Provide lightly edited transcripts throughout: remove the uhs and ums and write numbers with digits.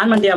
Pradhan Mantri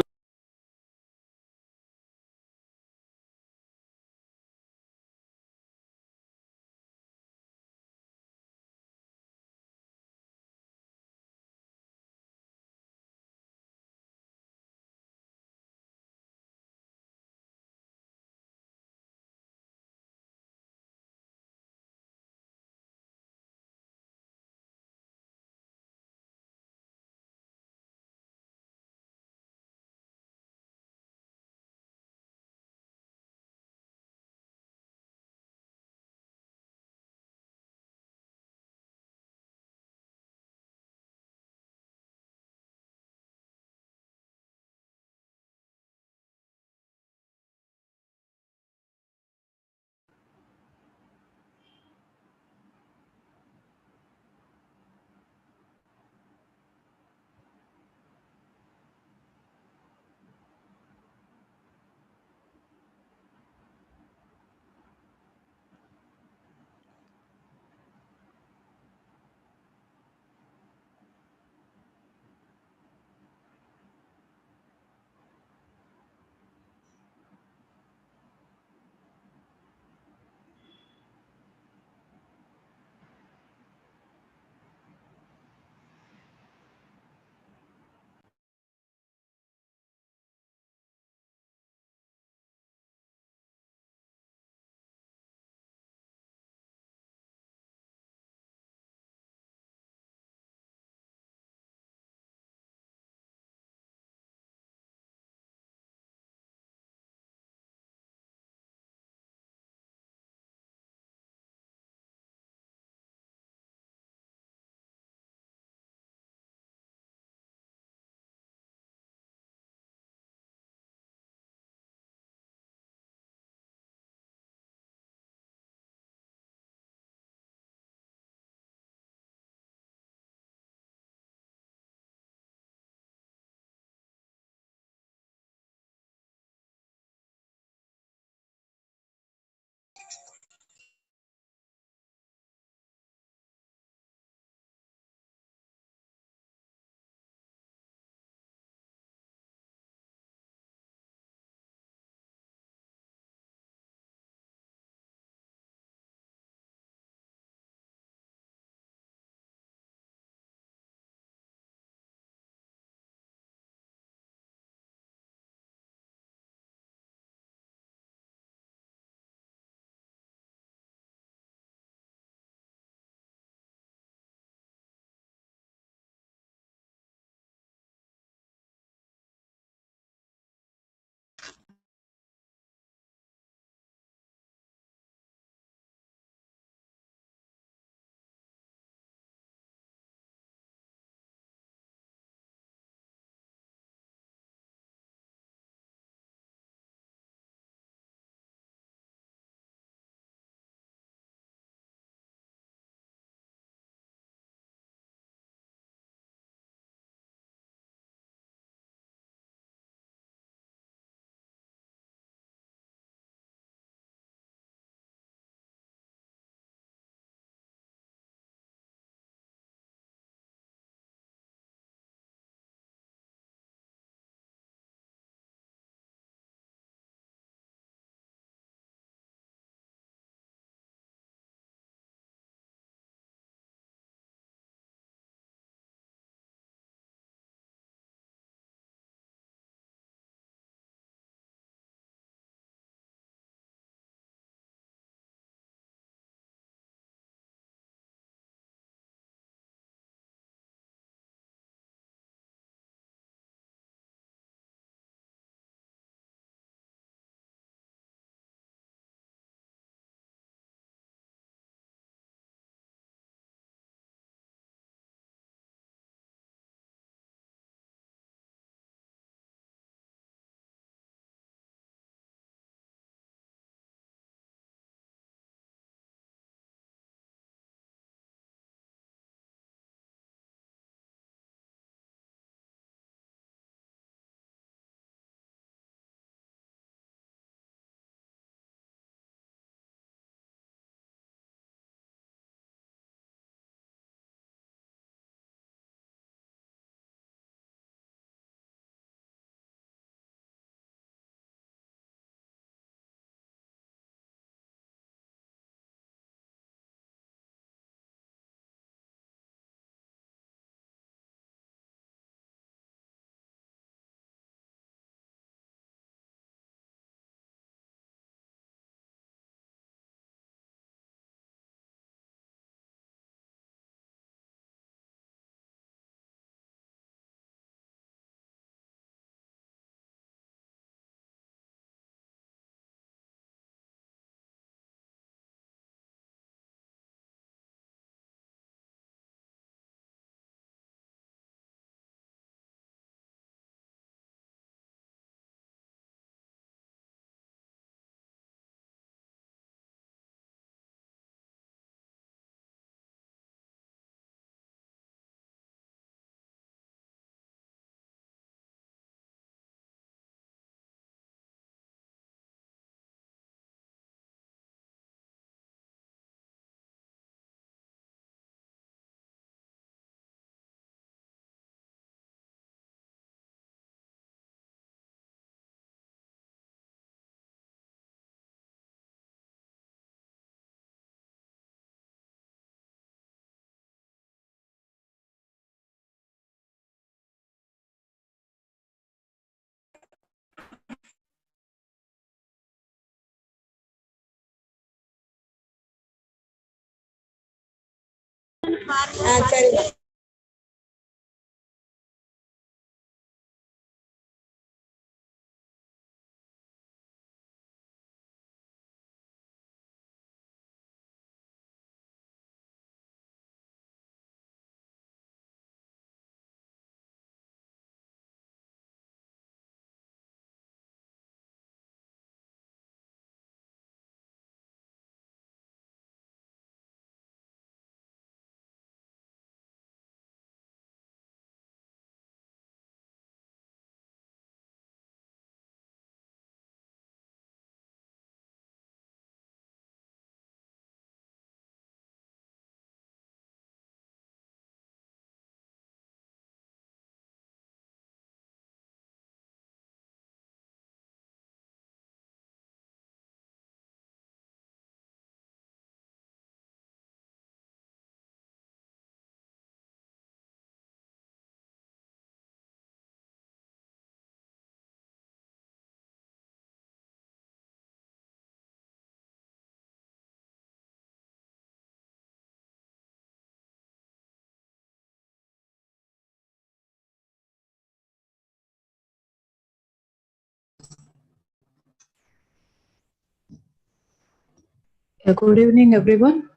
Good evening, everyone.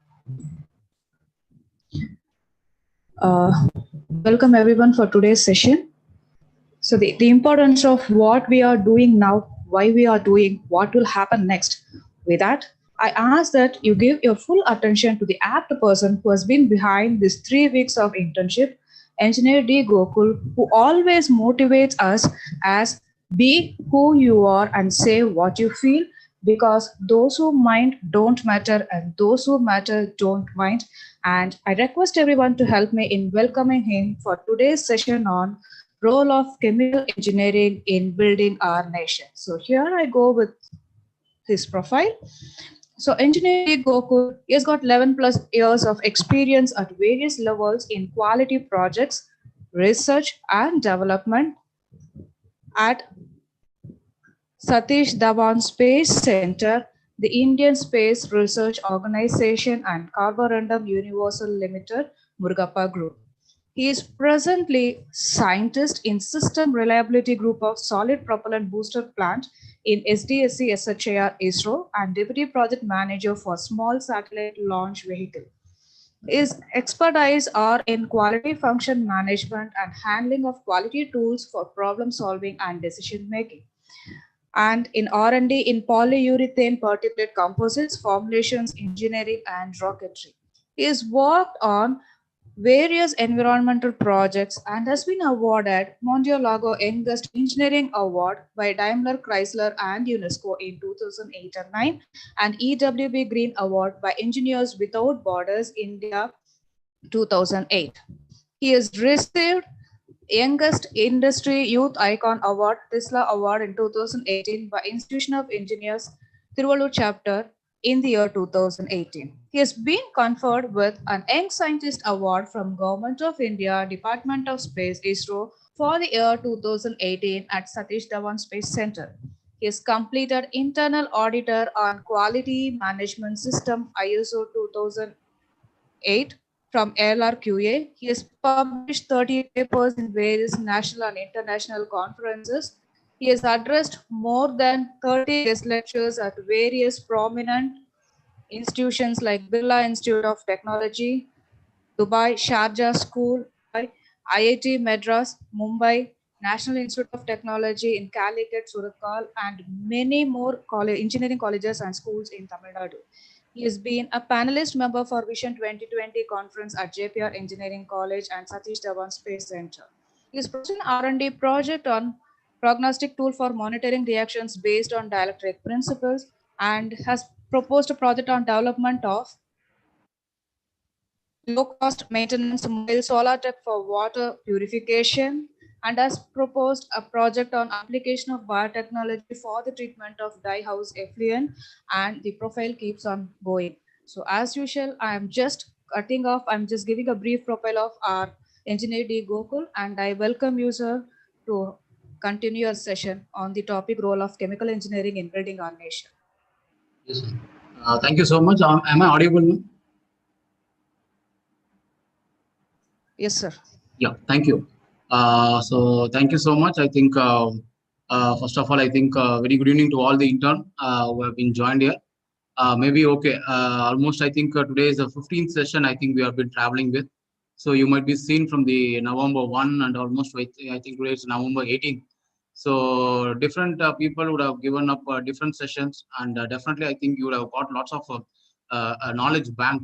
Welcome everyone for today's session. So the importance of what we are doing now, why we are doing, what will happen next. With that, I ask that you give your full attention to the apt person who has been behind these 3 weeks of internship, Engineer D. Gokul, who always motivates us as be who you are and say what you feel, because those who mind don't matter and those who matter don't mind. And I request everyone to help me in welcoming him for today's session on role of chemical engineering in building our nation. So here I go with his profile. So Engineer Gokul, he has got 11 plus years of experience at various levels in quality projects, research and development at Satish Dhawan Space Center, the Indian Space Research Organization and Carborundum Universal Limited, Murugappa Group. He is presently scientist in System Reliability Group of Solid Propellant Booster Plant in SDSC SHAR ISRO and Deputy Project Manager for Small Satellite Launch Vehicle. His expertise are in quality function management and handling of quality tools for problem solving and decision making, and in R&D in polyurethane particulate composites, formulations, engineering, and rocketry. He has worked on various environmental projects and has been awarded Mondialago Youngest Engineering Award by Daimler Chrysler and UNESCO in 2008 and 9, and EWB Green Award by Engineers Without Borders India 2008. He has received Youngest Industry Youth Icon Award, Tesla Award in 2018 by Institution of Engineers, Tiruvallur Chapter in the year 2018. He has been conferred with an Young Scientist Award from Government of India, Department of Space, ISRO, for the year 2018 at Satish Dhawan Space Center. He has completed Internal Auditor on Quality Management System ISO 2008 from LRQA. He has published 30 papers in various national and international conferences. He has addressed more than 30 guest lectures at various prominent institutions like Birla Institute of Technology, Dubai, Sharjah School, IIT Madras, Mumbai, National Institute of Technology in Calicut, Suratgal, and many more engineering colleges and schools in Tamil Nadu. He has been a panelist member for Vision 2020 conference at JPR Engineering College and Satish Dhawan Space Center. He is pursuing R&D project on prognostic tool for monitoring reactions based on dielectric principles and has proposed a project on development of low-cost maintenance mobile solar tech for water purification, and has proposed a project on application of biotechnology for the treatment of dye-house effluent, and the profile keeps on going. So as usual, I am just cutting off, I'm just giving a brief profile of our engineer D. Gokul, and I welcome you, sir, to continue your session on the topic role of chemical engineering in building our nation. Yes, sir. Thank you so much. Am I audible? Yes, sir. Yeah, thank you. So thank you so much. I think first of all, I think very good evening to all the intern who have been joined here. Maybe okay. Almost I think today is the 15th session. I think we have been traveling with. So you might be seen from the November 1 and almost I think today is November 18th. So different people would have given up different sessions, and definitely I think you would have got lots of a knowledge bank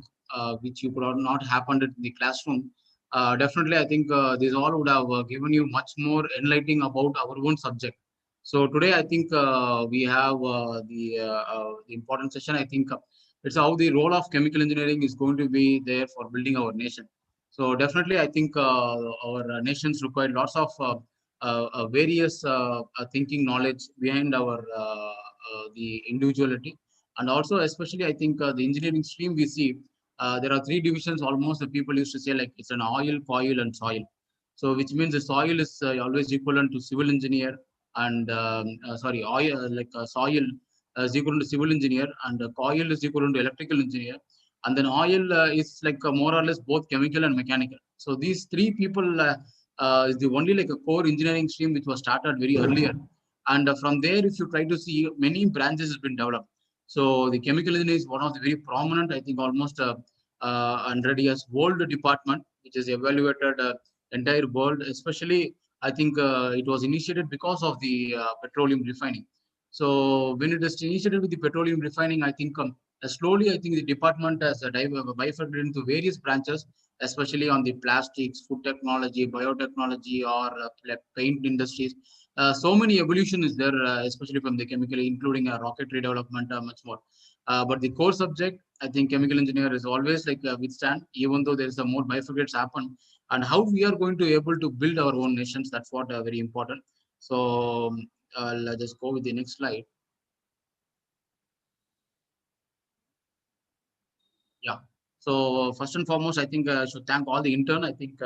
which you could have not happened in the classroom. Definitely, I think this all would have given you much more enlightening about our own subject. So today, I think we have the important session. I think it's how the role of chemical engineering is going to be there for building our nation. So definitely, I think our nations require lots of various thinking knowledge behind our the individuality, and also especially I think the engineering stream we see there are three divisions almost the people used to say like it's an oil, coil, and soil. So which means the soil is always equivalent to civil engineer and sorry, oil soil is equal to civil engineer and coil is equivalent to electrical engineer. And then oil is like more or less both chemical and mechanical. So these three people is the only like a core engineering stream which was started very earlier. And from there, if you try to see, many branches has been developed. So the chemical engineering is one of the very prominent, I think almost 100 years old department, which is evaluated entire world. Especially, I think it was initiated because of the petroleum refining. So when it is initiated with the petroleum refining, I think slowly, I think the department has bifurcated into various branches, especially on the plastics, food technology, biotechnology, or like paint industries. So many evolution is there, especially from the chemical, including rocketry development, much more. But the core subject, I think chemical engineer is always like withstand, even though there is a more bifurcates happen, and how we are going to able to build our own nations. That's what very important. So I'll just go with the next slide. Yeah. So first and foremost, I think I should thank all the intern. I think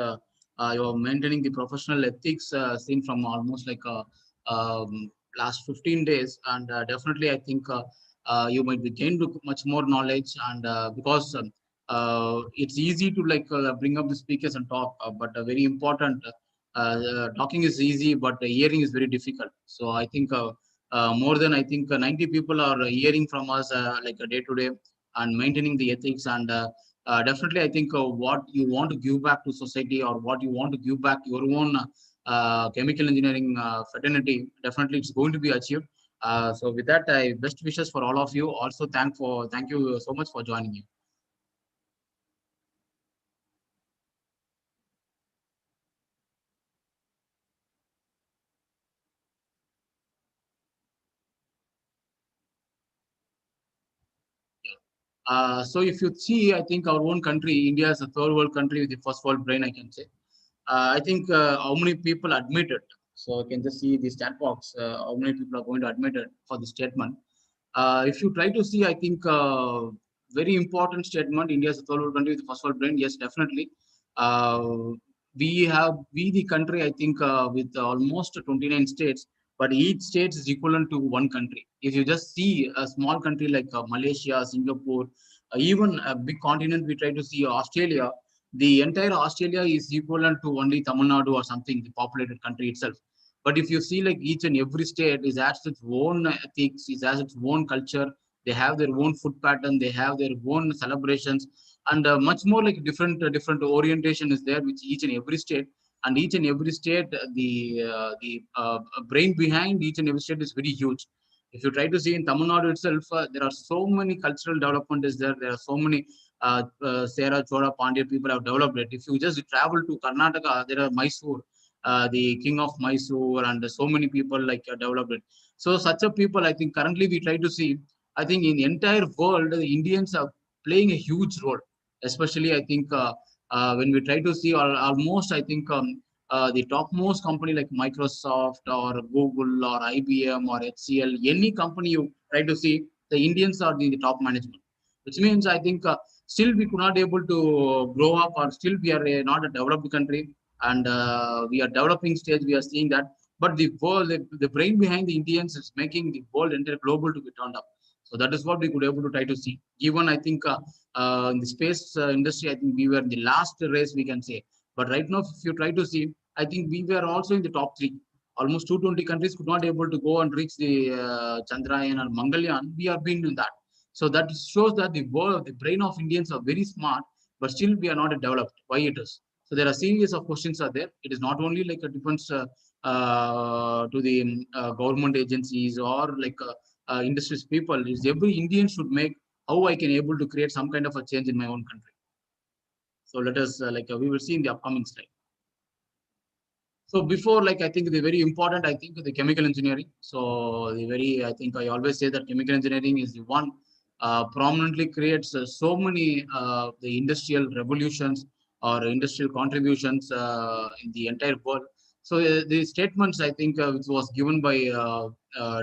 you're maintaining the professional ethics seen from almost like last 15 days, and definitely I think you might be gained much more knowledge, and because it's easy to like bring up the speakers and talk, but very important. Talking is easy, but hearing is very difficult. So I think more than I think 90 people are hearing from us like day to day and maintaining the ethics and definitely I think what you want to give back to society or what you want to give back your own chemical engineering fraternity, definitely it's going to be achieved. So with that, I best wishes for all of you. Also thank you so much for joining me. So if you see, I think our own country, India is a third world country with the first world brain, I can say. I think how many people admit it. So you can just see the stat box, how many people are going to admit it for the statement. If you try to see, I think very important statement. India is a third world country with the first world brain. Yes, definitely. Uh, we the country. I think with almost 29 states, but each state is equivalent to one country. If you just see a small country like Malaysia, Singapore, even a big continent, we try to see Australia. The entire Australia is equivalent to only Tamil Nadu or something, the populated country itself. But if you see like each and every state is has its own ethics, is has its own culture. They have their own food pattern. They have their own celebrations, and much more like different orientation is there with each and every state. And each and every state, the brain behind each and every state is very huge. If you try to see in Tamil Nadu itself, there are so many cultural development is there. There are so many Sera, Chola, Pandya people have developed it. If you just travel to Karnataka, there are Mysore, the king of Mysore, and so many people like developed it. So such a people, I think currently we try to see. I think in the entire world, the Indians are playing a huge role. Especially, I think when we try to see almost, I think the topmost company like Microsoft or Google or IBM or HCL, any company you try to see, the Indians are the top management, which means I think still we could not able to grow up, or still we are not a developed country, and we are developing stage. We are seeing that, but the world, the brain behind the Indians is making the world entire global to be turned up. So that is what we could able to try to see. Even I think in the space industry, I think we were in the last race, we can say. But right now, if you try to see, I think we were also in the top three. Almost 220 countries could not able to go and reach the Chandrayaan or Mangalyaan. We have been in that. So that shows that the world, the brain of Indians are very smart, but still we are not developed. Why it is? So there are series of questions are there. It is not only like a depends to the government agencies or like industries people. Is every Indian should make how I can able to create some kind of a change in my own country. So let us we will see in the upcoming slide. So before, like I think the very important, I think the chemical engineering. So the very, I think I always say that chemical engineering is the one prominently creates so many the industrial revolutions or industrial contributions in the entire world. So the statements I think which was given by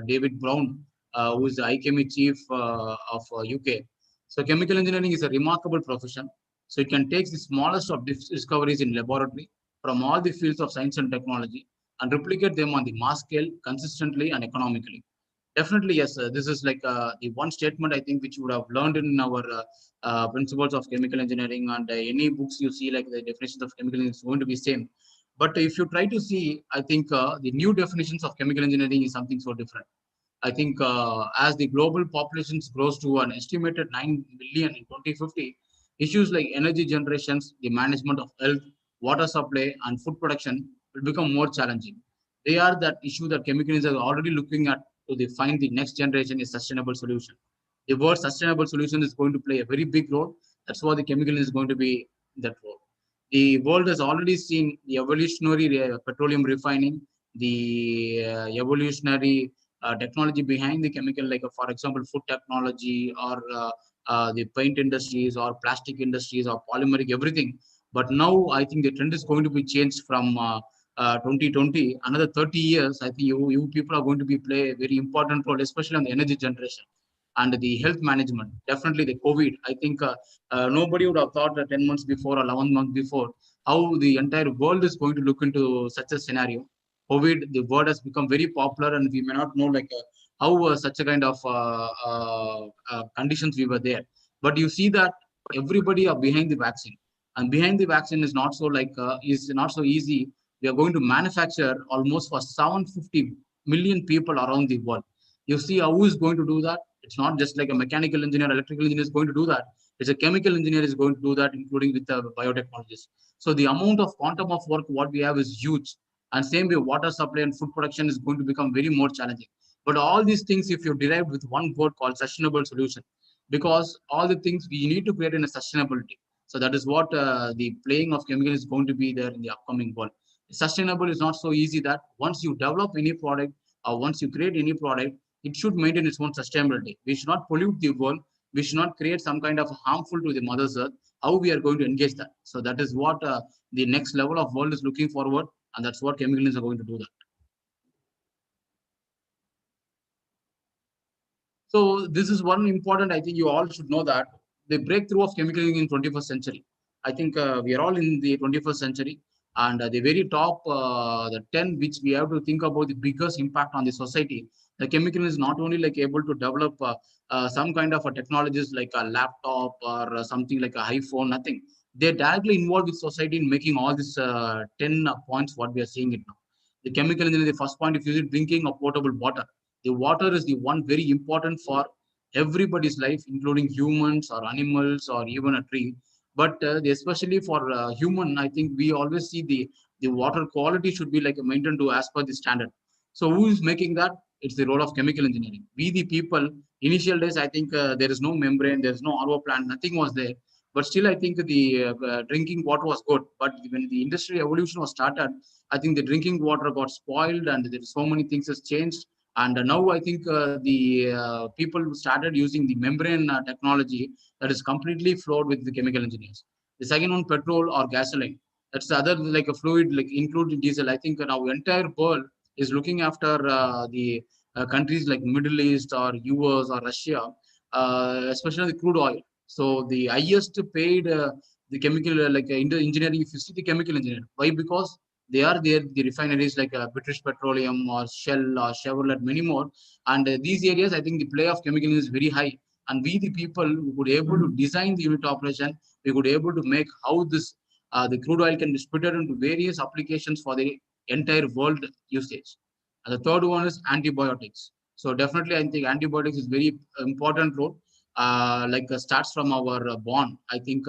David Brown, who is the IChemie chief of UK. So chemical engineering is a remarkable profession. So it can take the smallest of discoveries in laboratory from all the fields of science and technology and replicate them on the mass scale consistently and economically. Definitely, yes. This is like the one statement I think which you would have learned in our principles of chemical engineering and any books you see, like the definitions of chemical engineering is going to be same. But if you try to see, I think the new definitions of chemical engineering is something so different. I think as the global population grows to an estimated 9 billion in 2050, issues like energy generations, the management of health, water supply, and food production will become more challenging. They are that issue that chemical engineers are already looking at to define the next generation is sustainable solution. The word sustainable solution is going to play a very big role. That's why the chemical is going to be that role. The world has already seen the evolutionary petroleum refining, the evolutionary technology behind the chemical, like for example, food technology or the paint industries or plastic industries or polymeric, everything. But now I think the trend is going to be changed from 2020, another 30 years. I think you people are going to be play a very important role, especially on the energy generation and the health management. Definitely the COVID. I think nobody would have thought that 10 months before or 11 months before how the entire world is going to look into such a scenario. COVID, the word has become very popular, and we may not know like how such a kind of conditions we were there. But you see that everybody are behind the vaccine, and behind the vaccine is not so easy. We are going to manufacture almost for 750 million people around the world. You see how is going to do that? It's not just like a mechanical engineer, electrical engineer is going to do that. It's a chemical engineer is going to do that, including with biotechnologies. So the amount of quantum of work what we have is huge. And same way, water supply and food production is going to become very more challenging. But all these things, if you derive with one word called sustainable solution, because all the things we need to create in a sustainability. So that is what the playing of chemical is going to be there in the upcoming world. Sustainable is not so easy that once you develop any product or once you create any product, it should maintain its own sustainability. We should not pollute the world. We should not create some kind of harmful to the mother's earth. How we are going to engage that? So that is what the next level of world is looking forward, and that's what chemicals are going to do that. So this is one important. I think you all should know that the breakthrough of chemical engineering in 21st century. I think we are all in the 21st century, and the very top, the 10 which we have to think about the biggest impact on the society. The chemical is not only like able to develop some kind of a technologies like a laptop or something like a iPhone. Nothing. They're directly involved with society in making all these 10 points what we are seeing it now. The chemical engineering, the first point, if you use drinking of potable water, the water is the one very important for everybody's life, including humans or animals or even a tree. But especially for human, I think we always see the water quality should be like maintained to as per the standard. So who is making that? It's the role of chemical engineering. We the people, initial days, I think there is no membrane, there is no RO plant, nothing was there. But still, I think the drinking water was good. But when the industry evolution was started, I think the drinking water got spoiled, and there so many things has changed. And now I think the people started using the membrane technology that is completely flowed with the chemical engineers. The second one, petrol or gasoline. That's the other like a fluid, like including diesel. I think now entire world is looking after the countries like Middle East or US or Russia, especially the crude oil. So the highest paid the chemical engineering. If you see the chemical engineer, why? Because they are there, the refineries like British Petroleum or Shell or Chevrolet, many more. And these areas, I think the play of chemical is very high. And we, the people, who could able to design the unit operation, we could able to make how this The crude oil can be split into various applications for the entire world usage. And the third one is antibiotics. So definitely, I think antibiotics is very important role. Starts from our born. I think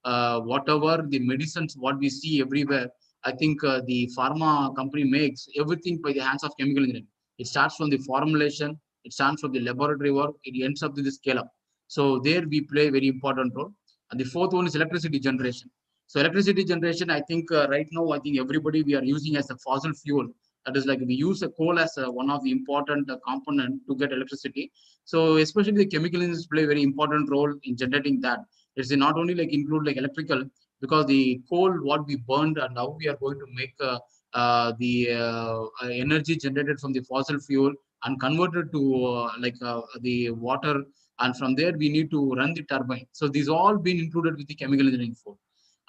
whatever the medicines what we see everywhere, I think the pharma company makes everything by the hands of chemical engineering. It starts from the formulation, it starts from the laboratory work, it ends up to the scale up. So there we play a very important role. And the fourth one is electricity generation. So electricity generation, I think right now, I think everybody we are using as a fossil fuel. That is like we use a coal as one of the important component to get electricity. So especially the chemical engineers play a very important role in generating that. It's not only like include like electrical, because the coal what we burned and now we are going to make the energy generated from the fossil fuel and converted to the water, and from there we need to run the turbine. So these all been included with the chemical engineering for.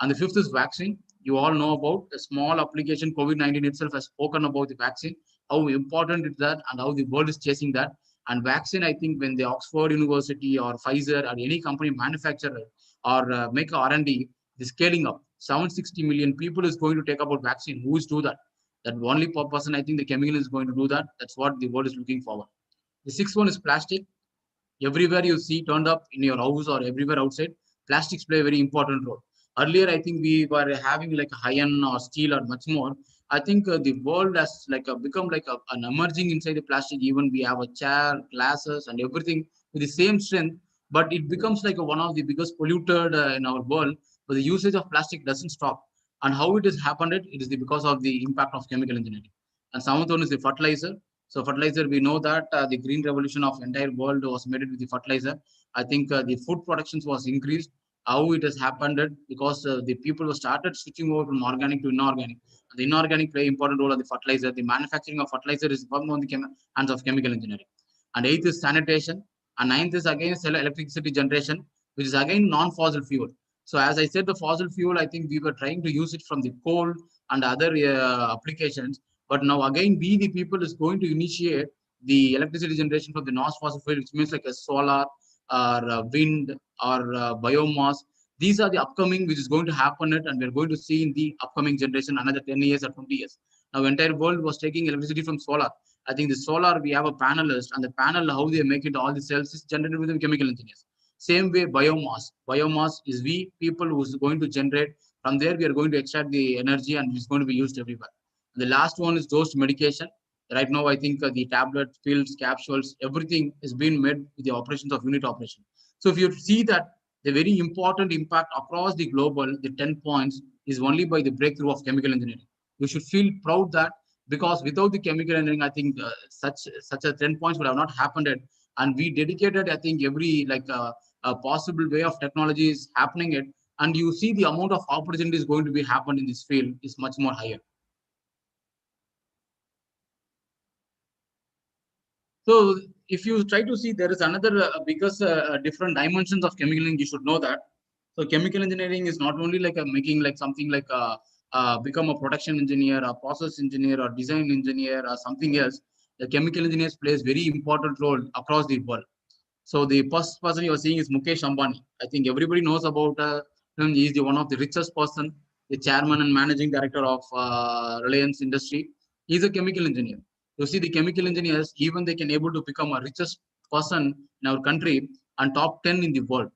And the fifth is vaccine. You all know about a small application. COVID-19 itself has spoken about the vaccine, how important is that, and how the world is chasing that. And vaccine, I think when the Oxford University or Pfizer or any company manufacturer or make a R&D, the scaling up, 760 million people is going to take about vaccine. Who is do that? That only person, I think the chemical is going to do that. That's what the world is looking forward. The sixth one is plastic. Everywhere you see turned up in your house or everywhere outside, plastics play a very important role. Earlier, I think we were having like iron or steel or much more. I think the world has become like an emerging inside the plastic. Even we have a chair, glasses, and everything with the same strength, but it becomes like one of the biggest polluted in our world. But the usage of plastic doesn't stop. And how it has happened, it is because of the impact of chemical engineering. And some of them is the fertilizer. So fertilizer, we know that the green revolution of entire world was made with the fertilizer. I think the food productions was increased. How it has happened because the people who started switching over from organic to inorganic. The inorganic play important role of the fertilizer. The manufacturing of fertilizer is one on the hands of chemical engineering. And eighth is sanitation. And ninth is again electricity generation, which is again non-fossil fuel. So as I said, the fossil fuel, I think we were trying to use it from the coal and other applications, but now again, we the people is going to initiate the electricity generation from the non-fossil fuel, which means like a solar or wind or biomass. These are the upcoming, which is going to happen, and we're going to see in the upcoming generation another 10 years or 20 years. Now, entire world was taking electricity from solar. I think the solar, we have a panelist, and the panel, how they make it, all the cells is generated with the chemical engineers. Same way, biomass. Biomass is we people who's going to generate. From there, we are going to extract the energy, and it's going to be used everywhere. The last one is dosed medication. Right now, I think the tablets, pills, capsules, everything is being made with the operations of unit operation. So if you see that the very important impact across the global, the 10 points is only by the breakthrough of chemical engineering. You should feel proud that because without the chemical engineering, I think such a 10 points would have not happened. And we dedicated, I think, every a possible way of technology is happening it. And you see the amount of opportunities going to be happened in this field is much more higher. So if you try to see, there is another biggest different dimensions of chemical engineering. You should know that. So chemical engineering is not only like a making like something like a become a production engineer, a process engineer, or design engineer, or something else. The chemical engineers plays very important role across the world. So the first person you are seeing is Mukesh Ambani. I think everybody knows about him. He is the one of the richest person, the chairman and managing director of Reliance Industry. He is a chemical engineer. You see, the chemical engineers, even they can able to become a richest person in our country and top 10 in the world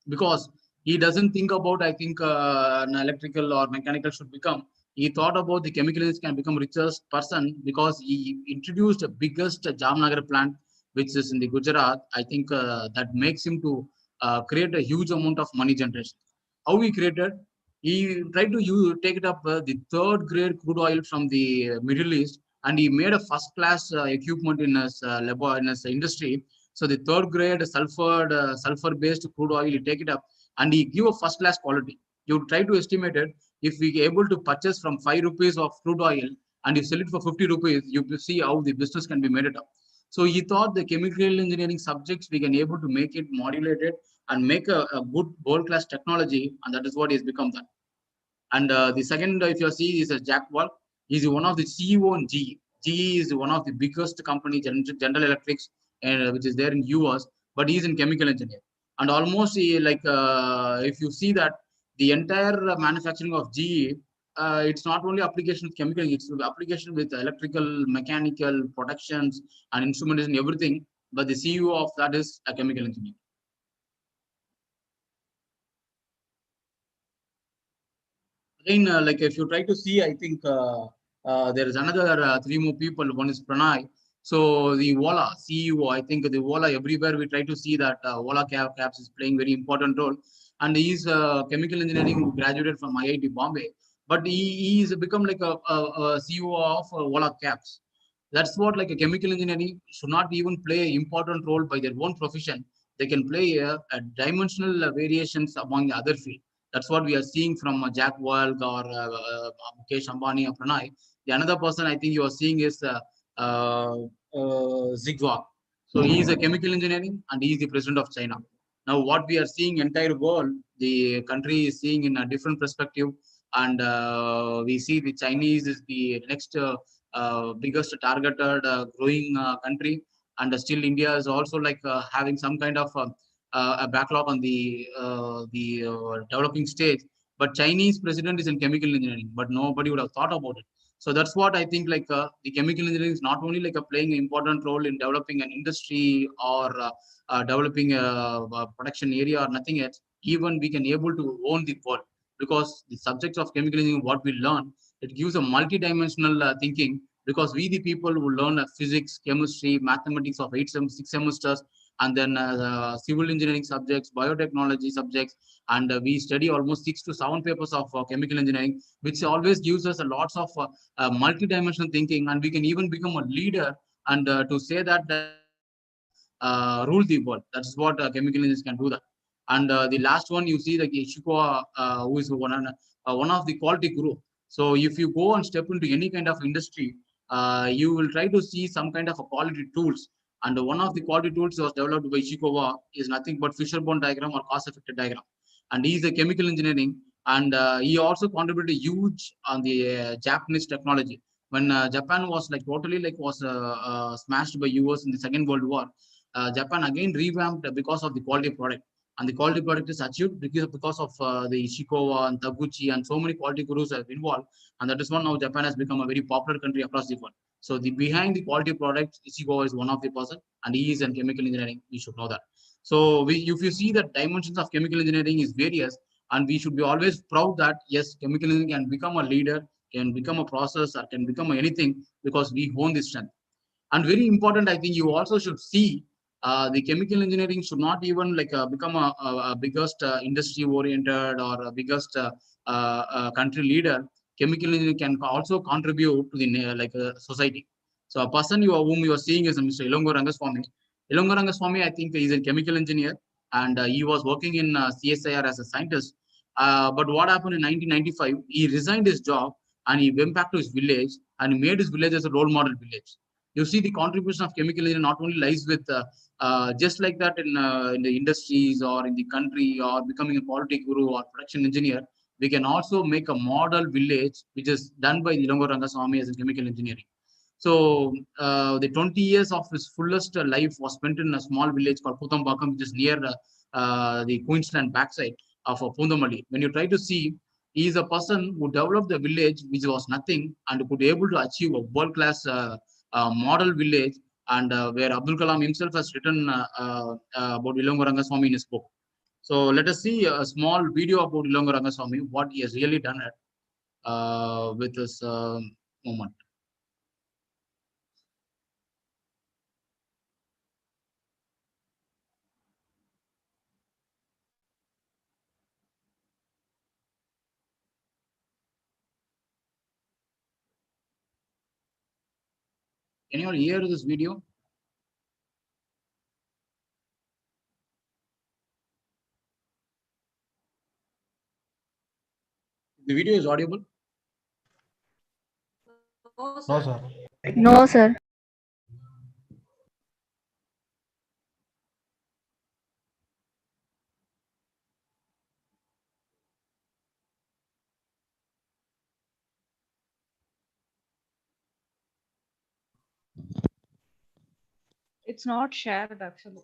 because he doesn't think about, I think, an electrical or mechanical should become. He thought about the chemical engineers can become richest person because he introduced the biggest Jamnagar plant, which is in the Gujarat. I think that makes him to create a huge amount of money generation. How he created? He tried to take it up the third grade crude oil from the Middle East, and he made a first class equipment in his lab in his industry. So the third grade sulfur based crude oil, you take it up and he give a first class quality. You try to estimate it. If we able to purchase from 5 rupees of crude oil and you sell it for 50 rupees, you see how the business can be made it up. So he thought the chemical engineering subjects we can able to make it modulated and make a good world class technology, and that is what has become that. And the second, if you see, is a Jack Wall. He's one of the CEO in GE. GE is one of the biggest company, General Electrics, which is there in US, but he's in chemical engineer. And almost if you see that the entire manufacturing of GE, it's not only application with chemical, it's application with electrical, mechanical, productions, and instrumentation, everything. But the CEO of that is a chemical engineer. Again, like if you try to see, I think there is another three more people. One is Pranay. So the Vola CEO, I think the Vola everywhere we try to see that Vola Caps is playing very important role, and he is chemical engineering who graduated from IIT Bombay, but he is become like a CEO of Vola Caps. That's what like a chemical engineering should not even play an important role by their own profession. They can play a dimensional variations among the other field. That's what we are seeing from Jack Welch or Mukesh Ambani or Pranay. The another person I think you are seeing is Zigzag. So he is a chemical engineering and he is the president of China. Now what we are seeing entire world, the country is seeing in a different perspective, and we see the Chinese is the next biggest targeted growing country, and still India is also like having some kind of a backlog on the developing stage. But Chinese president is in chemical engineering, but nobody would have thought about it. So that's what I think. Like the chemical engineering is not only like playing an important role in developing an industry or developing a production area or nothing else. Even we can able to own the world because the subjects of chemical engineering, what we learn, it gives a multi-dimensional thinking because we the people who learn physics, chemistry, mathematics of 6 semesters, and then civil engineering subjects, biotechnology subjects, and we study almost 6 to 7 papers of chemical engineering, which always gives us a lots of multi-dimensional thinking, and we can even become a leader and to say that we can rule the world. That's what chemical engineers can do that. And the last one you see the Ishikawa, who is one of the quality guru. So if you go and step into any kind of industry, you will try to see some kind of a quality tools. And one of the quality tools was developed by Ishikawa is nothing but fishbone diagram or cost-effective diagram. And he is a chemical engineering, and he also contributed huge on the Japanese technology. When Japan was like totally like was smashed by US in the Second World War, Japan again revamped because of the quality product. And the quality product is achieved because of the Ishikawa and Taguchi and so many quality gurus have involved. And that is why now Japan has become a very popular country across the world. So the behind the quality product, Ishikawa is one of the person, and he is in chemical engineering. We should know that. So if you see the dimensions of chemical engineering is various, and we should be always proud that yes, chemical engineering can become a leader, can become a process, or can become anything because we own this strength. And very important, I think you also should see the chemical engineering should not even like become a biggest industry oriented or a biggest country leader. Chemical engineering can also contribute to the society. So a person whom you are seeing is Mr. Ilongo Rangaswamy. Ilongo Rangaswamy, I think, is a chemical engineer, and he was working in CSIR as a scientist. But what happened in 1995? He resigned his job and he went back to his village and he made his village as a role model village. You see the contribution of chemical engineering not only lies with just like that in the industries or in the country or becoming a quality guru or production engineer. We can also make a model village which is done by Ilongo Rangaswamy as a chemical engineering. So the 20 years of his fullest life was spent in a small village called Putambakam, which is near the Queensland backside of Pundamalli. When you try to see, he is a person who developed the village which was nothing and could able to achieve a world-class model village, and where Abdul Kalam himself has written about Ilongo Rangaswamy in his book. So let us see a small video about Ilongo Rangaswamy, what he has really done with this moment. Can you all hear this video? The video is audible. No, sir. No, sir. It's not shared actually.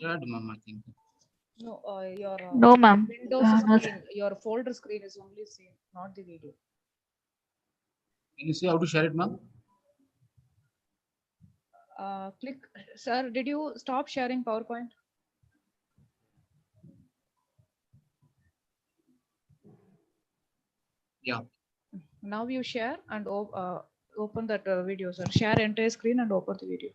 shared, ma'am, I think. No, your No, ma'am. Windows No, screen, your folder screen is only seen, not the video. Can you see how to share it, ma'am? Click, sir. Did you stop sharing PowerPoint? Yeah. Now you share and open that video, sir. Share entire screen and open the video.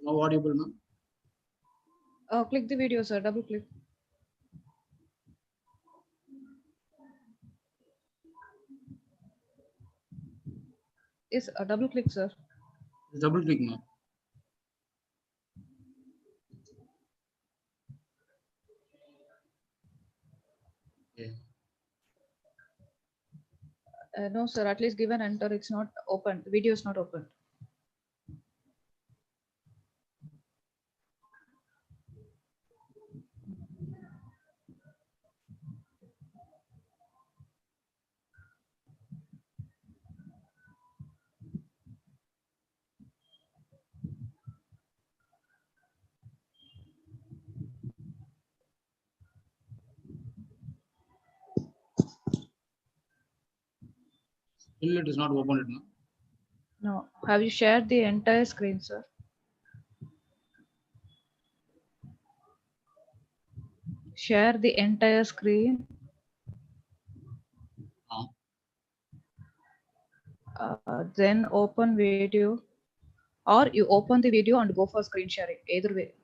No audible, ma'am. Click the video, sir. Double click. Is a double click, sir. Double click, ma'am. Okay. No, sir. At least give an enter. It's not open. The video is not open. Still it is not opened, ma'am. No. Have you shared the entire screen, sir? Share the entire screen. Then open video, or you open the video and go for screen sharing. Either way.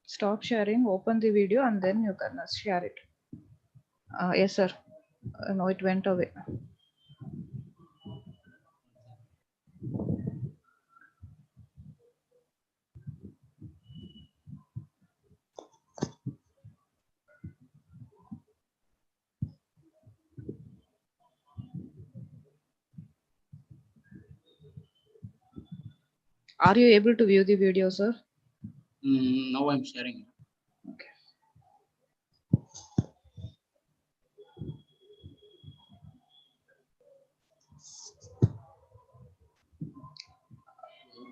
Stop sharing, open the video, and then you can share it. Yes, sir. No, it went away. Are you able to view the video, sir? Now I'm sharing. Okay.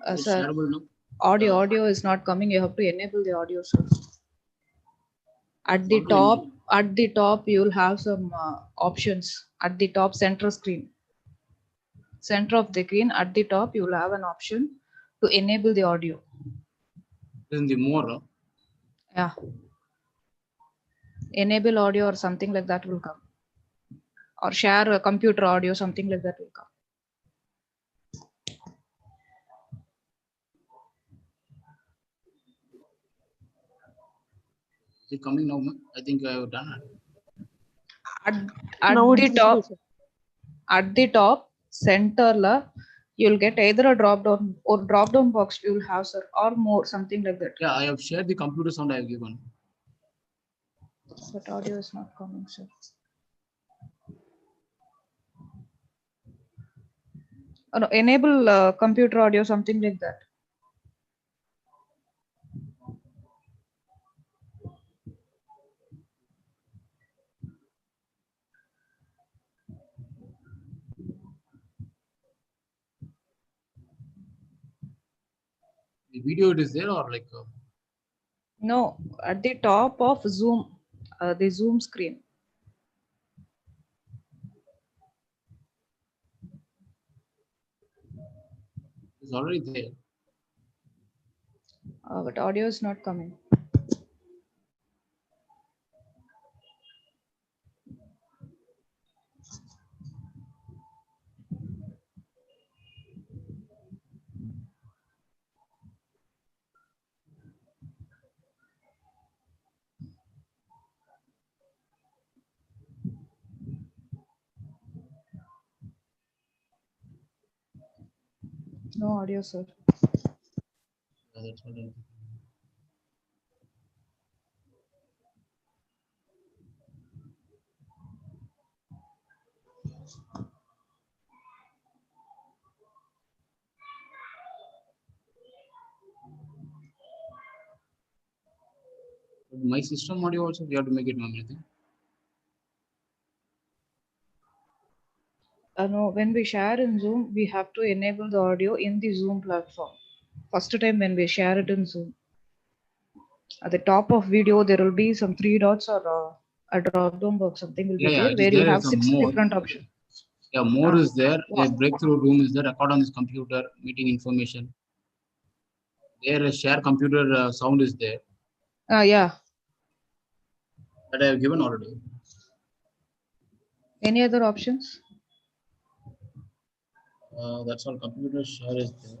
It's Sir, shareable now. audio is not coming. You have to enable the audio, sir. At the What to top, enable? at the top, you'll have some options. At the top center screen, center of the screen, at the top, you'll have an option to enable the audio. Then the more. Yeah. Enable audio or something like that will come. Or share a computer audio, something like that will come. Is it coming now, ma'am? I think I have done it. At now the it's top, visible, sir. at the top center la, you'll get either a drop down or drop down box you'll have, sir, or more, something like that. Yeah, I have shared the computer sound I have given. But audio is not coming, sir. No, enable computer audio, something like that. The video it is there or like. No, at the top of Zoom, the Zoom screen. It's already there. But audio is not coming. No audio, sir. Yeah, that's what I'm. My system audio also we have to make it normal, I think. No, when we share in Zoom, we have to enable the audio in the Zoom platform. First time when we share it in Zoom, at the top of video there will be some three dots or a drop down box. Something will be Yeah, there yeah, it where is you there. have It's a six more. different options. Yeah, more is there. A Wow. breakthrough room is there. Record on this computer, meeting information. There, a share computer sound is there Yeah. that I have given already. Any other options? That's all. Computer share is there.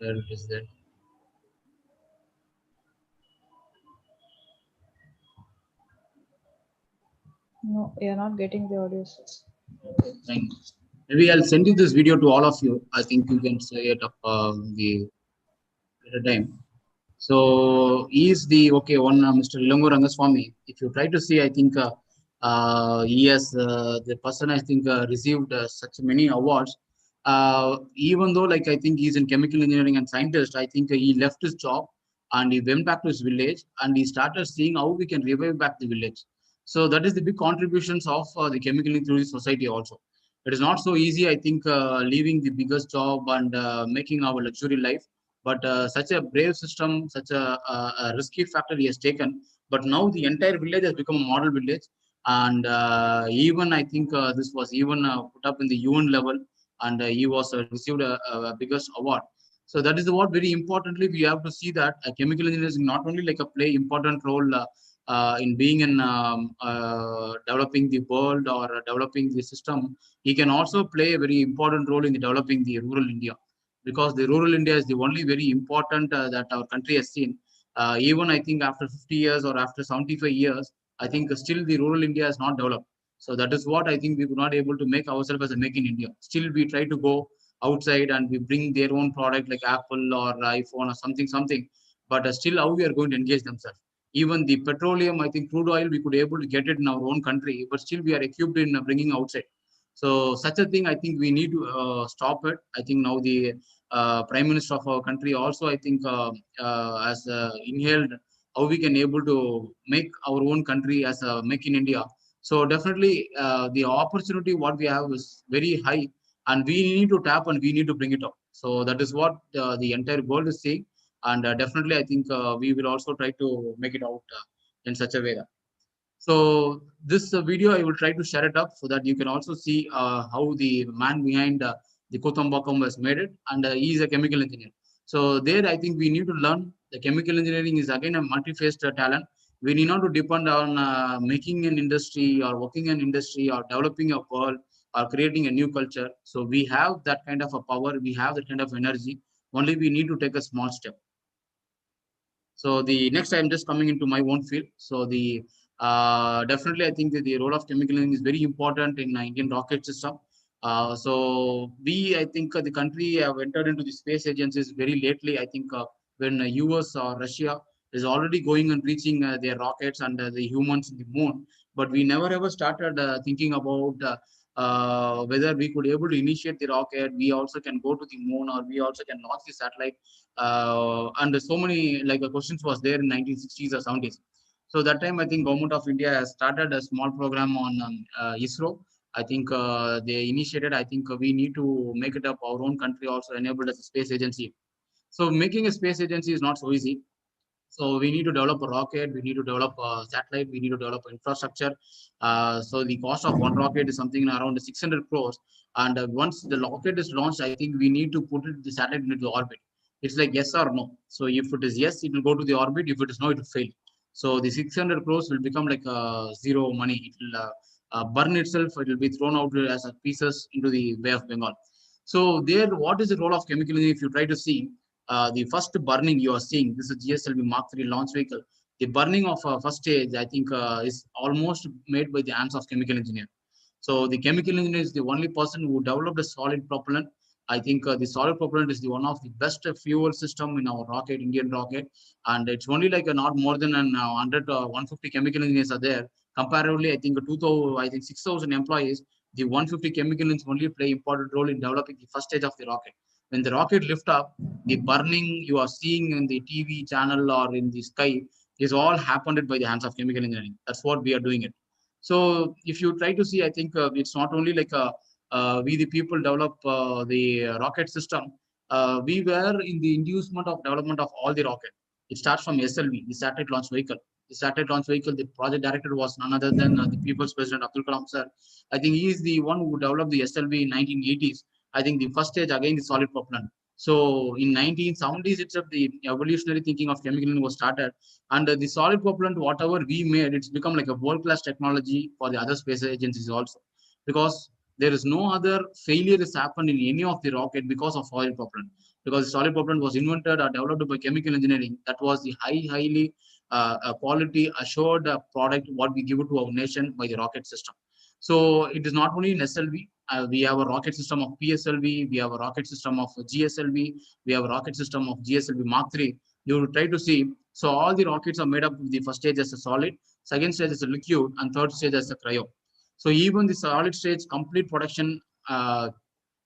There it is there. No, you're not getting the audio. Okay, thank you. Maybe I'll send you this video to all of you. I think you can say it up the at a time. So he is the okay one, Mr. Ilango Rangaswamy. If you try to see, I think he has the person I think received such many awards. Even though like I think he's in chemical engineering and scientist, I think he left his job and he went back to his village and he started seeing how we can revive back the village. So that is the big contributions of the chemical engineering society also. It is not so easy, I think, leaving the biggest job and making our luxury life, but such a brave system, such a risky factor he has taken. But now the entire village has become a model village, and even I think this was even put up in the UN level, and he was received a biggest award. So that is what very importantly we have to see that chemical engineers not only like a play important role in being in developing the world or developing the system, he can also play a very important role in developing the rural India, because the rural India is the only very important that our country has seen. Even I think after 50 years or after 75 years, I think still the rural India is not developed. So that is what I think we were not able to make ourselves as a make in India. Still, we try to go outside and we bring their own product like Apple or iPhone or something. But still, how we are going to engage themselves? Even the petroleum, I think crude oil, we could able to get it in our own country, but still we are equipped in bringing outside. So such a thing, I think we need to stop it. I think now the Prime Minister of our country also, I think, has inhaled how we can able to make our own country as a make in India. So definitely, the opportunity what we have is very high, and we need to tap and we need to bring it up. So that is what the entire world is saying, and definitely, I think we will also try to make it out in such a way that. So this video, I will try to share it up so that you can also see how the man behind the Kotambakam has made it, and he is a chemical engineer. So there, I think we need to learn the chemical engineering is again a multi-faced talent. We need not to depend on making an industry or working in industry or developing a world or creating a new culture. So we have that kind of a power, we have that kind of energy. Only we need to take a small step. So the next, I'm just coming into my own field. So the definitely, I think that the role of chemical engineering is very important in Indian rocket system. So we, I think, the country have entered into the space agencies very lately. I think when US or Russia is already going and reaching their rockets and the humans in the moon, but we never ever started thinking about whether we could able to initiate the rocket. We also can go to the moon, or we also can launch the satellite, and so many like questions was there in 1960s or 70s. So that time I think government of India has started a small program on ISRO. I think they initiated. I think we need to make it up our own country also enabled as a space agency. So making a space agency is not so easy. So we need to develop a rocket, we need to develop a satellite, we need to develop infrastructure. So the cost of one rocket is something around 600 crores. And once the rocket is launched, I think we need to put it, the satellite into the orbit. It's like yes or no. So if it is yes, it will go to the orbit. If it is no, it will fail. So the 600 crores will become like zero money. It will burn itself. It will be thrown out as pieces into the Bay of Bengal. So there, what is the role of chemical engineering? If you try to see, the first burning you are seeing, this is GSLV Mark III launch vehicle. The burning of first stage, I think, is almost made by the hands of chemical engineer. So the chemical engineer is the only person who developed a solid propellant. I think the solid propellant is the one of the best fuel system in our rocket, Indian rocket, and it's only like not more than 100 150 chemical engineers are there. Comparatively, I think 2000, I think 6,000 employees. The 150 chemical engineers only play important role in developing the first stage of the rocket. When the rocket lift up, the burning you are seeing in the TV channel or in the sky is all happened by the hands of chemical engineering. That's what we are doing it. So if you try to see, I think it's not only like a we the people develop the rocket system. We were in the inducement of development of all the rocket. It starts from SLV, the satellite launch vehicle. The satellite launch vehicle, the project director was none other than the people's president Abdul Kalam sir. I think he is the one who developed the SLV in 1980s. I think the first stage again the solid propellant. So in 1970s itself, the evolutionary thinking of chemical engineering was started, and the solid propellant, whatever we made, it's become like a world-class technology for the other space agencies also, because there is no other failure has happened in any of the rocket because of solid propellant. Because solid propellant was invented or developed by chemical engineering. That was the highly quality assured product what we give it to our nation by the rocket system. So it is not only in SLV. We have a rocket system of PSLV. We have a rocket system of GSLV. We have a rocket system of GSLV Mark III. You will try to see. So all the rockets are made up of the first stage as a solid, second stage as a liquid, and third stage as a cryo. So even the solid stage complete production, the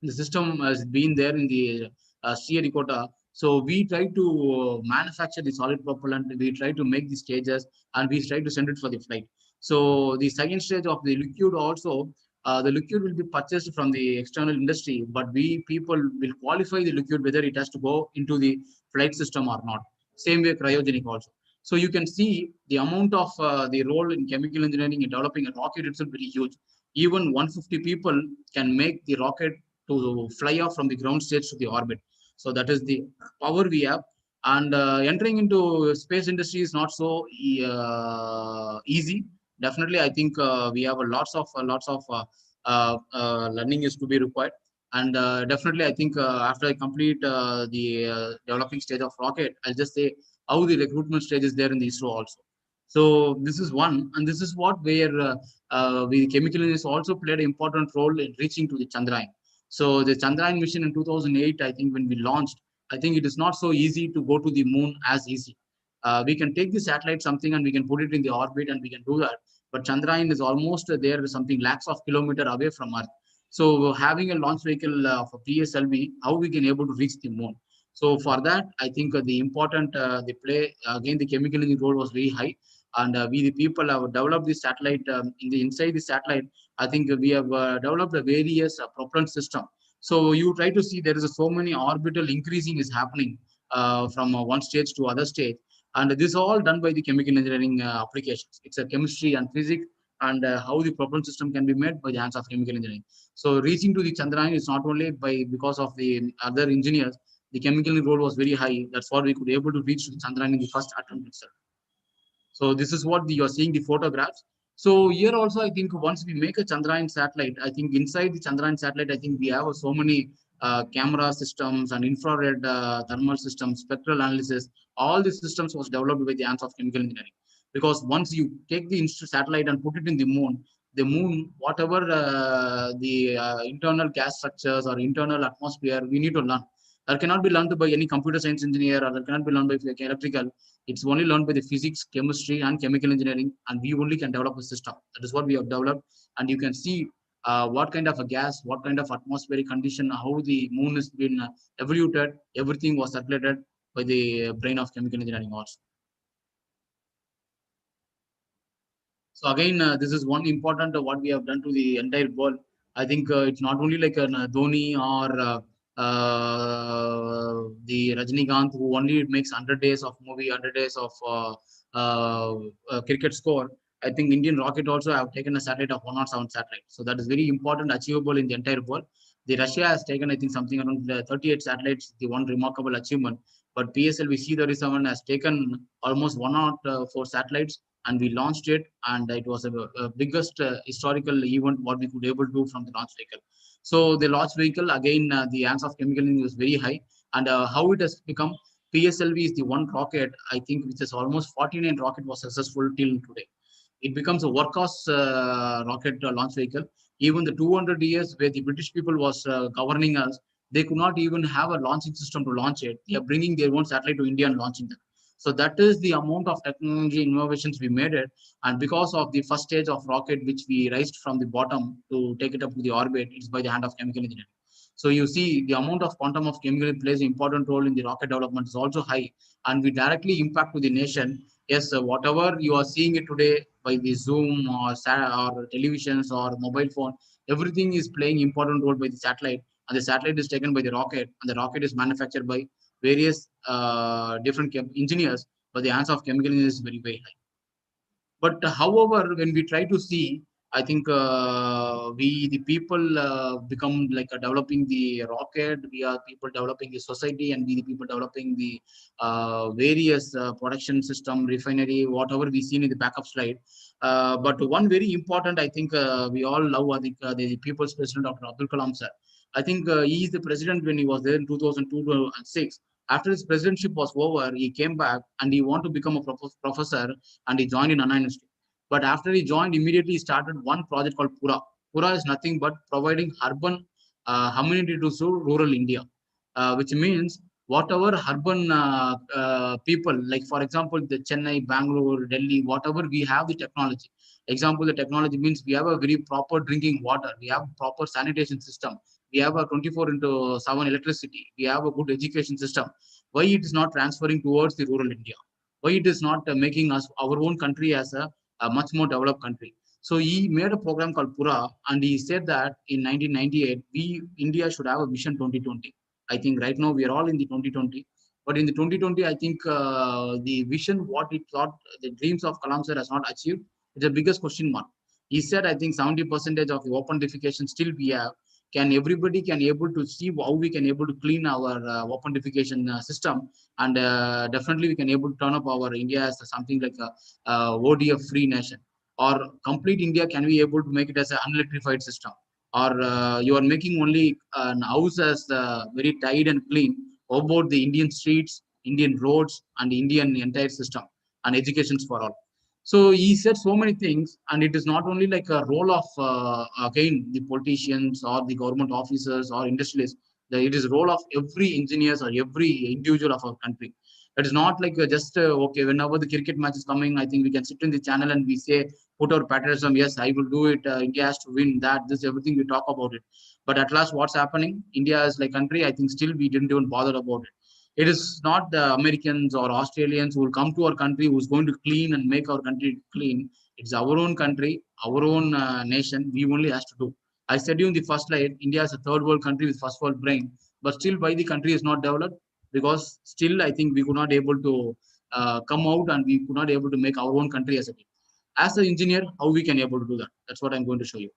system has been there in the Sierra. So we try to manufacture the solid propellant. We try to make the stages, and we try to send it for the flight. So the second stage of the liquid also, the liquid will be purchased from the external industry, but we people will qualify the liquid whether it has to go into the flight system or not. Same way cryogenic also. So you can see the amount of the role in chemical engineering in developing a rocket itself very huge. Even 150 people can make the rocket to fly off from the ground stage to the orbit. So that is the power we have. And entering into space industry is not so easy. Definitely, I think we have a lots of learning is to be required. And definitely, I think after I complete the developing stage of rocket, I'll just say how the recruitment stage is there in the ISRO also. So this is one, and this is what where we chemical engineers also played an important role in reaching to the Chandrayaan. So the Chandrayaan mission in 2008, I think when we launched, I think it is not so easy to go to the moon as easy. We can take the satellite something and we can put it in the orbit and we can do that. But Chandrayaan is almost there something lakhs of kilometer away from Earth. So having a launch vehicle for PSLV, how we can able to reach the moon. So for that, I think the important the play again the chemical engineering role was very high, and we the people have developed the satellite in the inside the satellite. I think we have developed a various propellant system. So you try to see there is so many orbital increasing is happening from one stage to other stage, and this is all done by the chemical engineering applications. It's a chemistry and physics, and how the propellant system can be made by the hands of chemical engineering. So reaching to the Chandrayaan is not only by because of the other engineers. The chemical role was very high. That's what we could able to reach to the Chandrayaan in the first attempt itself. So this is what you're seeing the photographs. So here also, I think once we make a Chandrayaan satellite, I think inside the Chandrayaan satellite, I think we have so many camera systems and infrared thermal systems, spectral analysis. All the systems was developed by the hands of chemical engineering. Because once you take the satellite and put it in the moon, whatever the internal gas structures or internal atmosphere, we need to learn. That cannot be learned by any computer science engineer, or that cannot be learned by like, electrical. It's only learned by the physics, chemistry, and chemical engineering, and we only can develop a system. That is what we have developed, and you can see what kind of a gas, what kind of atmospheric condition, how the moon has been evoluted. Everything was circulated by the brain of chemical engineering also. So again, this is one important what we have done to the entire world. I think it's not only like a Dhoni or the Rajinikanth who only makes 100 days of movie, 100 days of cricket score. I think Indian rocket also have taken a satellite of 107 satellites. So that is very important, achievable in the entire world. The Russia has taken, I think, something around 38 satellites, the one remarkable achievement. But PSLV C-37 has taken almost 104 satellites, and we launched it, and it was a biggest historical event what we could able to do from the launch vehicle. So the launch vehicle again, the answer of chemical engineering was very high, and how it has become, PSLV is the one rocket I think which is almost 49 rocket was successful till today. It becomes a workhorse rocket launch vehicle. Even the 200 years where the British people was governing us, They could not even have a launching system to launch it. They are bringing their own satellite to India and launching them. So that is the amount of technology innovations we made it. And because of the first stage of rocket, which we raised from the bottom to take it up to the orbit, it's by the hand of chemical engineering. So you see the amount of quantum of chemical plays an important role in the rocket development is also high, and we directly impact to the nation. Yes, whatever you are seeing it today by the Zoom or televisions or mobile phone, everything is playing important role by the satellite, and the satellite is taken by the rocket, and the rocket is manufactured by various different engineers, but the answer of chemical engineers is very, very high. But however, when we try to see, I think we the people become like developing the rocket. We are people developing the society, and we the people developing the various production system, refinery, whatever we seen in the backup slide. But one very important, I think we all love. I think the people's president, Dr. Abdul Kalam sir. I think he is the president when he was there in 2002 to 2006. After his presidency was over, he came back and he wanted to become a professor, and he joined in Anna University. But after he joined, immediately he started one project called Pura. Pura is nothing but providing urban amenity to rural India, which means whatever urban people, like for example, the Chennai, Bangalore, Delhi, whatever we have the technology. Example, the technology means we have a very proper drinking water, we have proper sanitation system, we have a 24 into 7 electricity, we have a good education system. Why it is not transferring towards the rural India? Why it is not making us our own country as a much more developed country? So he made a program called Pura, and he said that in 1998, we India should have a vision 2020. I think right now we are all in the 2020, but in the 2020, I think the vision, what he thought, the dreams of Kalam sir has not achieved. It's the biggest question mark. He said, I think 70% of the open defecation still we have. Can everybody can able to see how we can able to clean our open defecation system, and definitely we can able to turn up our India as something like a ODF free nation, or complete India can we able to make it as an unelectrified system, or you are making only an house as very tight and clean. How about the Indian streets, Indian roads, and Indian entire system and educations for all? So he said so many things, and it is not only like a role of again the politicians or the government officers or industrialists. It is role of every engineers or every individual of our country. It is not like just okay, whenever the cricket match is coming, I think we can sit in the channel and we say put our patriotism. Yes, I will do it. India has to win that. This everything we talk about it. But at last, what's happening? India is like country. I think still we didn't even bother about it. It is not the Americans or Australians who will come to our country who's going to clean and make our country clean. It's our own country, our own nation. We only has to do. I said you in the first slide, India is a third world country with first world brain, but still why the country is not developed? Because still I think we could not able to come out, and we could not able to make our own country as a team. As an engineer, how we can able to do that? That's what I'm going to show you.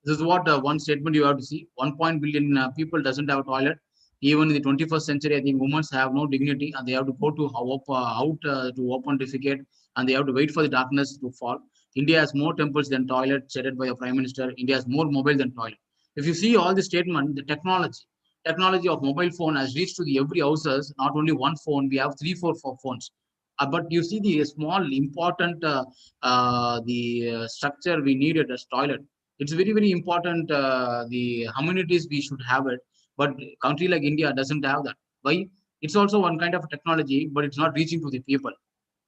This is what one statement you have to see. 1 billion people doesn't have a toilet. Even in the 21st century, I think women have no dignity, and they have to go to out to open defecate, and they have to wait for the darkness to fall. India has more temples than toilets, said by the Prime Minister. India has more mobile than toilet. If you see all the statement, the technology of mobile phone has reached to the every houses. Not only one phone, we have three, four phones. But you see the small important the structure we needed as toilet. It's very, very important. The amenities we should have it, but country like India doesn't have that. Why? It's also one kind of technology, but it's not reaching to the people.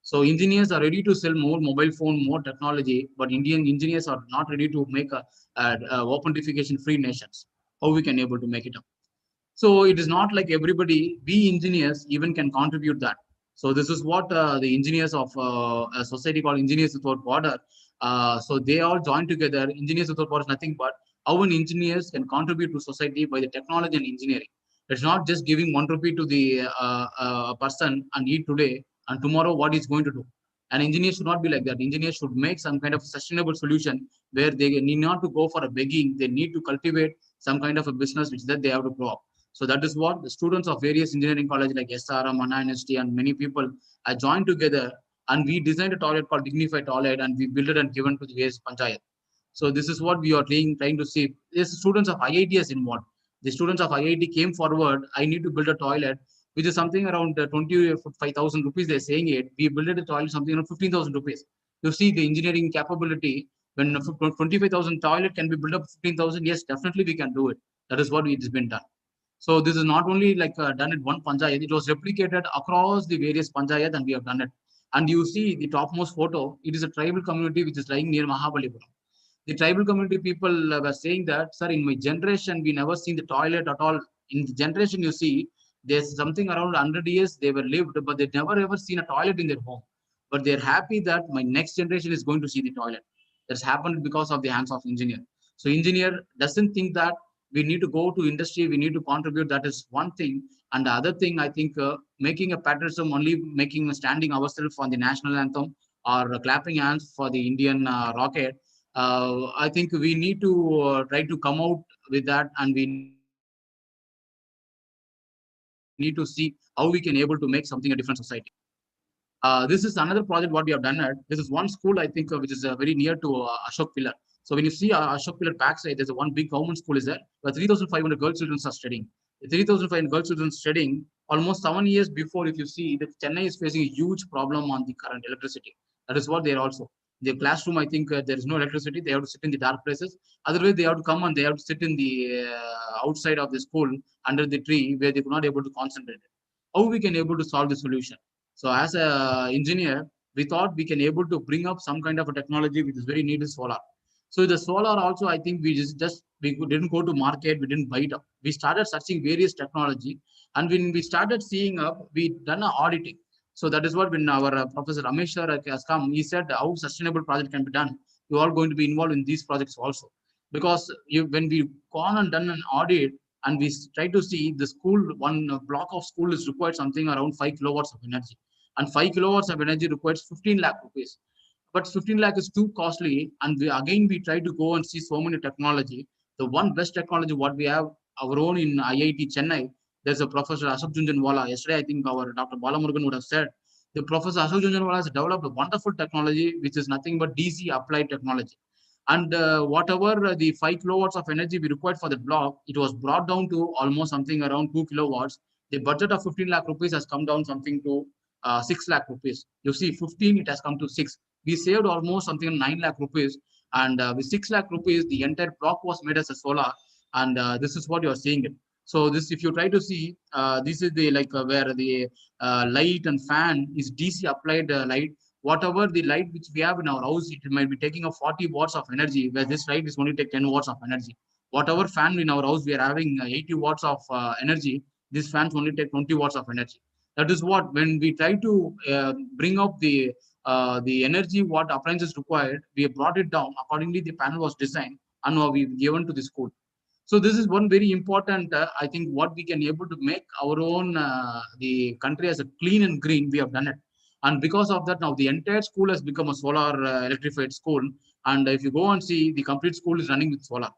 So engineers are ready to sell more mobile phone, more technology, but Indian engineers are not ready to make a open free nations. How we can able to make it up? So it is not like everybody, we engineers even can contribute that. So this is what the engineers of a society called Engineers Without Border. So they all join together. Engineers Without Border is nothing but how an engineers can contribute to society by the technology and engineering. It's not just giving 1 rupee to the person and eat today and tomorrow what he's going to do. An engineer should not be like that. Engineers should make some kind of sustainable solution where they need not to go for a begging. They need to cultivate some kind of a business which that they have to grow up. So that is what the students of various engineering colleges like SRM, Anna University, and many people are joined together, and we designed a toilet called Dignified Toilet, and we built it and given to the various panchayat. So this is what we are trying to see. There's students of IITs involved. The students of IIT came forward. I need to build a toilet, which is something around 25,000 rupees. They're saying it. We built a toilet something around 15,000 rupees. You see the engineering capability when 25,000 toilet can be built up 15,000. Yes, definitely we can do it. That is what it has been done. So this is not only like done at one panchayat, it was replicated across the various panchayat, and we have done it. And you see the topmost photo, it is a tribal community which is lying near Mahabalipuram. The tribal community people were saying that, sir, in my generation, we never seen the toilet at all. In the generation, you see, there's something around 100 years they were lived, but they never ever seen a toilet in their home. But they're happy that my next generation is going to see the toilet. That's happened because of the hands of engineer. So engineer doesn't think that we need to go to industry, we need to contribute. That is one thing. And the other thing, I think, making a patriotism, only making standing ourselves on the national anthem or clapping hands for the Indian rocket, I think we need to try to come out with that, and we need to see how we can able to make something a different society. This is another project what we have done at. This is one school, I think, which is very near to Ashok Pillar. So when you see Ashok Pillar backside, there's a one big government school is there, where 3,500 girl children are studying. The 3,500 girl children studying almost 7 years before. If you see, the Chennai is facing a huge problem on the current electricity. That is what they are also. The classroom, I think, there is no electricity. They have to sit in the dark places. Otherwise, they have to come and they have to sit in the outside of the school under the tree where they could not able to concentrate. How we can able to solve the solution? So as a engineer, we thought we can able to bring up some kind of a technology which is very needed solar. So the solar also, I think we just we didn't go to market, we didn't buy it up. We started searching various technology, and when we started seeing up, we done a auditing. So that is what when our Professor Ramesh sir has come, he said how sustainable project can be done. You are going to be involved in these projects also, because when we gone and done an audit, and we try to see the school, one block of school is required something around 5 kilowatts of energy, and 5 kilowatts of energy requires 15 lakh rupees. But 15 lakh is too costly, and we try to go and see so many technology. The one best technology what we have our own in IIT Chennai, there's a Professor Ashok Junjanwala. Yesterday, I think our Dr. Balamurugan would have said, the Professor Ashok Junjanwala has developed a wonderful technology which is nothing but DC applied technology. And whatever the 5 kilowatts of energy we required for the block, it was brought down to almost something around 2 kilowatts. The budget of 15 lakh rupees has come down something to 6 lakh rupees. You see, 15, it has come to 6. We saved almost something 9 lakh rupees. And with 6 lakh rupees, the entire block was made as a solar. And this is what you're seeing it. So this, if you try to see, this is the like where the light and fan is DC applied light. Whatever the light which we have in our house, it might be taking a 40 watts of energy, where this light is only take 10 watts of energy. Whatever fan in our house, we are having 80 watts of energy. This fans only take 20 watts of energy. That is what, when we try to bring up the energy what appliances required, we have brought it down. Accordingly, the panel was designed and now we've given to the school. So this is one very important, I think, what we can able to make our own the country as a clean and green. We have done it, and because of that, now the entire school has become a solar electrified school. And if you go and see, the complete school is running with solar.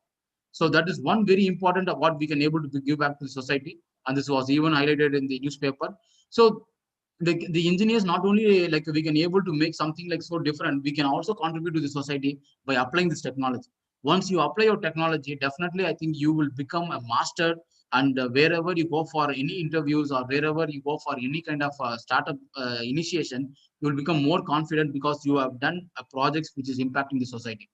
So that is one very important of what we can able to give back to the society. And this was even highlighted in the newspaper. So the engineers, not only like we can able to make something like so different, we can also contribute to the society by applying this technology. Once you apply your technology, definitely I think you will become a master. And wherever you go for any interviews or wherever you go for any kind of startup initiation, you will become more confident because you have done a project which is impacting the society.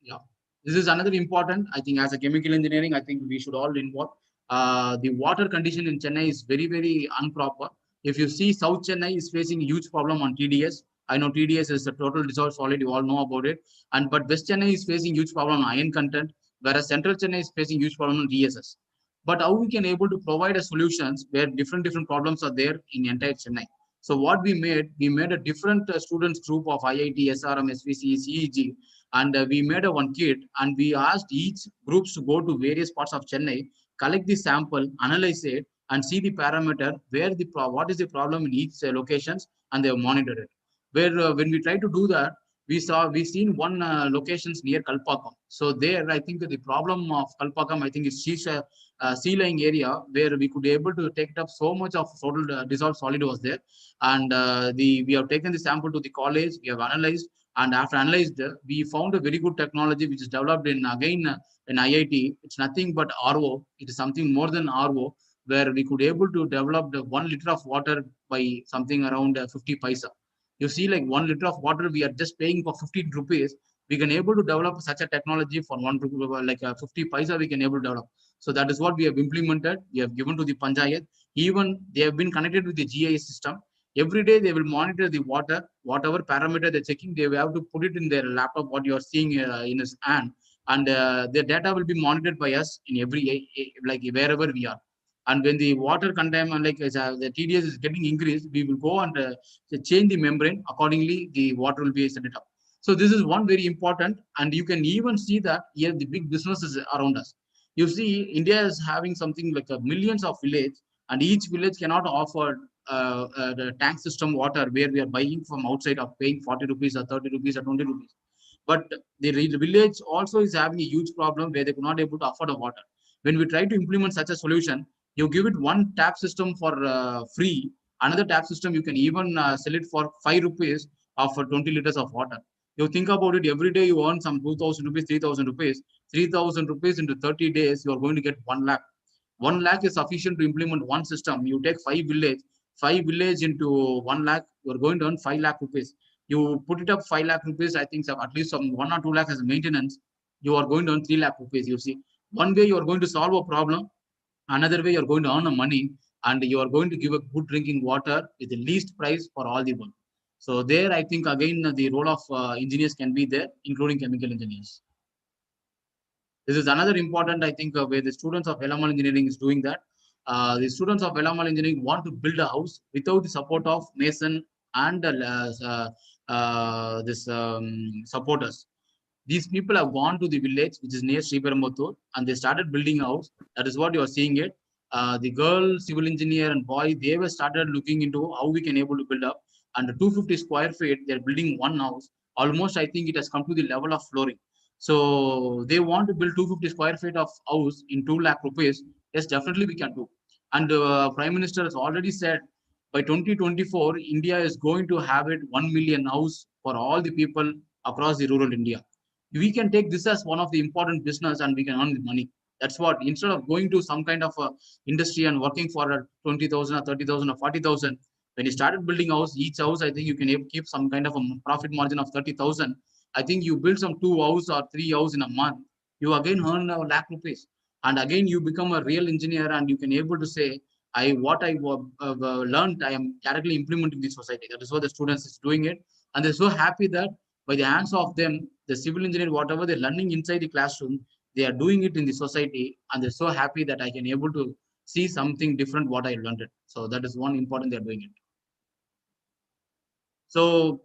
Yeah, this is another important. I think as a chemical engineering, I think we should all involve. The water condition in Chennai is very, very improper. If you see, South Chennai is facing a huge problem on TDS. I know TDS is the total dissolved solid. You all know about it. And but West Chennai is facing huge problem on iron content, whereas Central Chennai is facing huge problem on DSS. But how we can able to provide a solutions where different problems are there in entire Chennai. So what we made a different students group of IIT, SRM, SVC, CEG, and we made a one kit, and we asked each groups to go to various parts of Chennai, collect the sample, analyze it, and see the parameter where what is the problem in each locations, and they monitor it. Where when we try to do that, we seen one locations near Kalpakam. So there, I think the problem of Kalpakam, I think is sea lying area where we could able to take up so much of total dissolved solid was there, and we have taken the sample to the college, we have analyzed, and after analyzed, we found a very good technology which is developed in again in IIT. It's nothing but RO. It is something more than RO, where we could able to develop the 1 liter of water by something around 50 paisa. You see, like 1 liter of water, we are just paying for 15 rupees. we can able to develop such a technology for 1 rupee, like 50 paisa, we can able to develop. So that is what we have implemented. We have given to the Panchayat. Even they have been connected with the GIS system. Every day they will monitor the water, whatever parameter they're checking, they will have to put it in their laptop, what you are seeing in his hand. And their data will be monitored by us in every, like wherever we are. And when the water contaminant, like the TDS is getting increased, we will go and change the membrane. Accordingly, the water will be set it up. So this is one very important, and you can even see that here the big businesses around us. You see, India is having something like millions of villages, and each village cannot offer the tank system water where we are buying from outside of paying 40 rupees or 30 rupees or 20 rupees. But the village also is having a huge problem where they could not able to afford the water. When we try to implement such a solution, you give it one tap system for free, another tap system you can even sell it for 5 rupees of 20 liters of water. You think about it, every day you earn some 2,000 rupees, 3,000 rupees. 3,000 rupees into 30 days, you are going to get 1 lakh. 1 lakh is sufficient to implement one system. You take five village into 1 lakh, you are going to earn 5 lakh rupees. You put it up 5 lakh rupees, I think at least some 1 or 2 lakh as maintenance, you are going to earn 3 lakh rupees. You see, one way you are going to solve a problem, another way you are going to earn a money, and you are going to give a good drinking water with the least price for all the world. So there, I think again the role of engineers can be there, including chemical engineers. This is another important, I think, where the students of LML engineering is doing that. The students of LML engineering want to build a house without the support of mason and this supporters. These people have gone to the village, which is near Sriperumbudur, and they started building a house. That is what you are seeing it. The girl, civil engineer, and boy, they were started looking into how we can able to build up. And 250 square feet, they're building one house. Almost, I think it has come to the level of flooring. So they want to build 250 square feet of house in 2 lakh rupees. Yes, definitely we can do. And Prime Minister has already said by 2024, India is going to have it 1 million house for all the people across the rural India. We can take this as one of the important business and we can earn the money. That's what, instead of going to some kind of a industry and working for 20,000 or 30,000 or 40,000, when you started building house, each house, I think you can keep some kind of a profit margin of 30,000. I think you build some 2 house or 3 house in a month, you again earn a lakh rupees. And again, you become a real engineer and you can able to say, what I learned, I am directly implementing this society. That is what the students is doing it. And they're so happy that by the hands of them, the civil engineer, whatever they're learning inside the classroom, they are doing it in the society. And they're so happy that I can able to see something different what I learned it. So that is one important they're doing it. So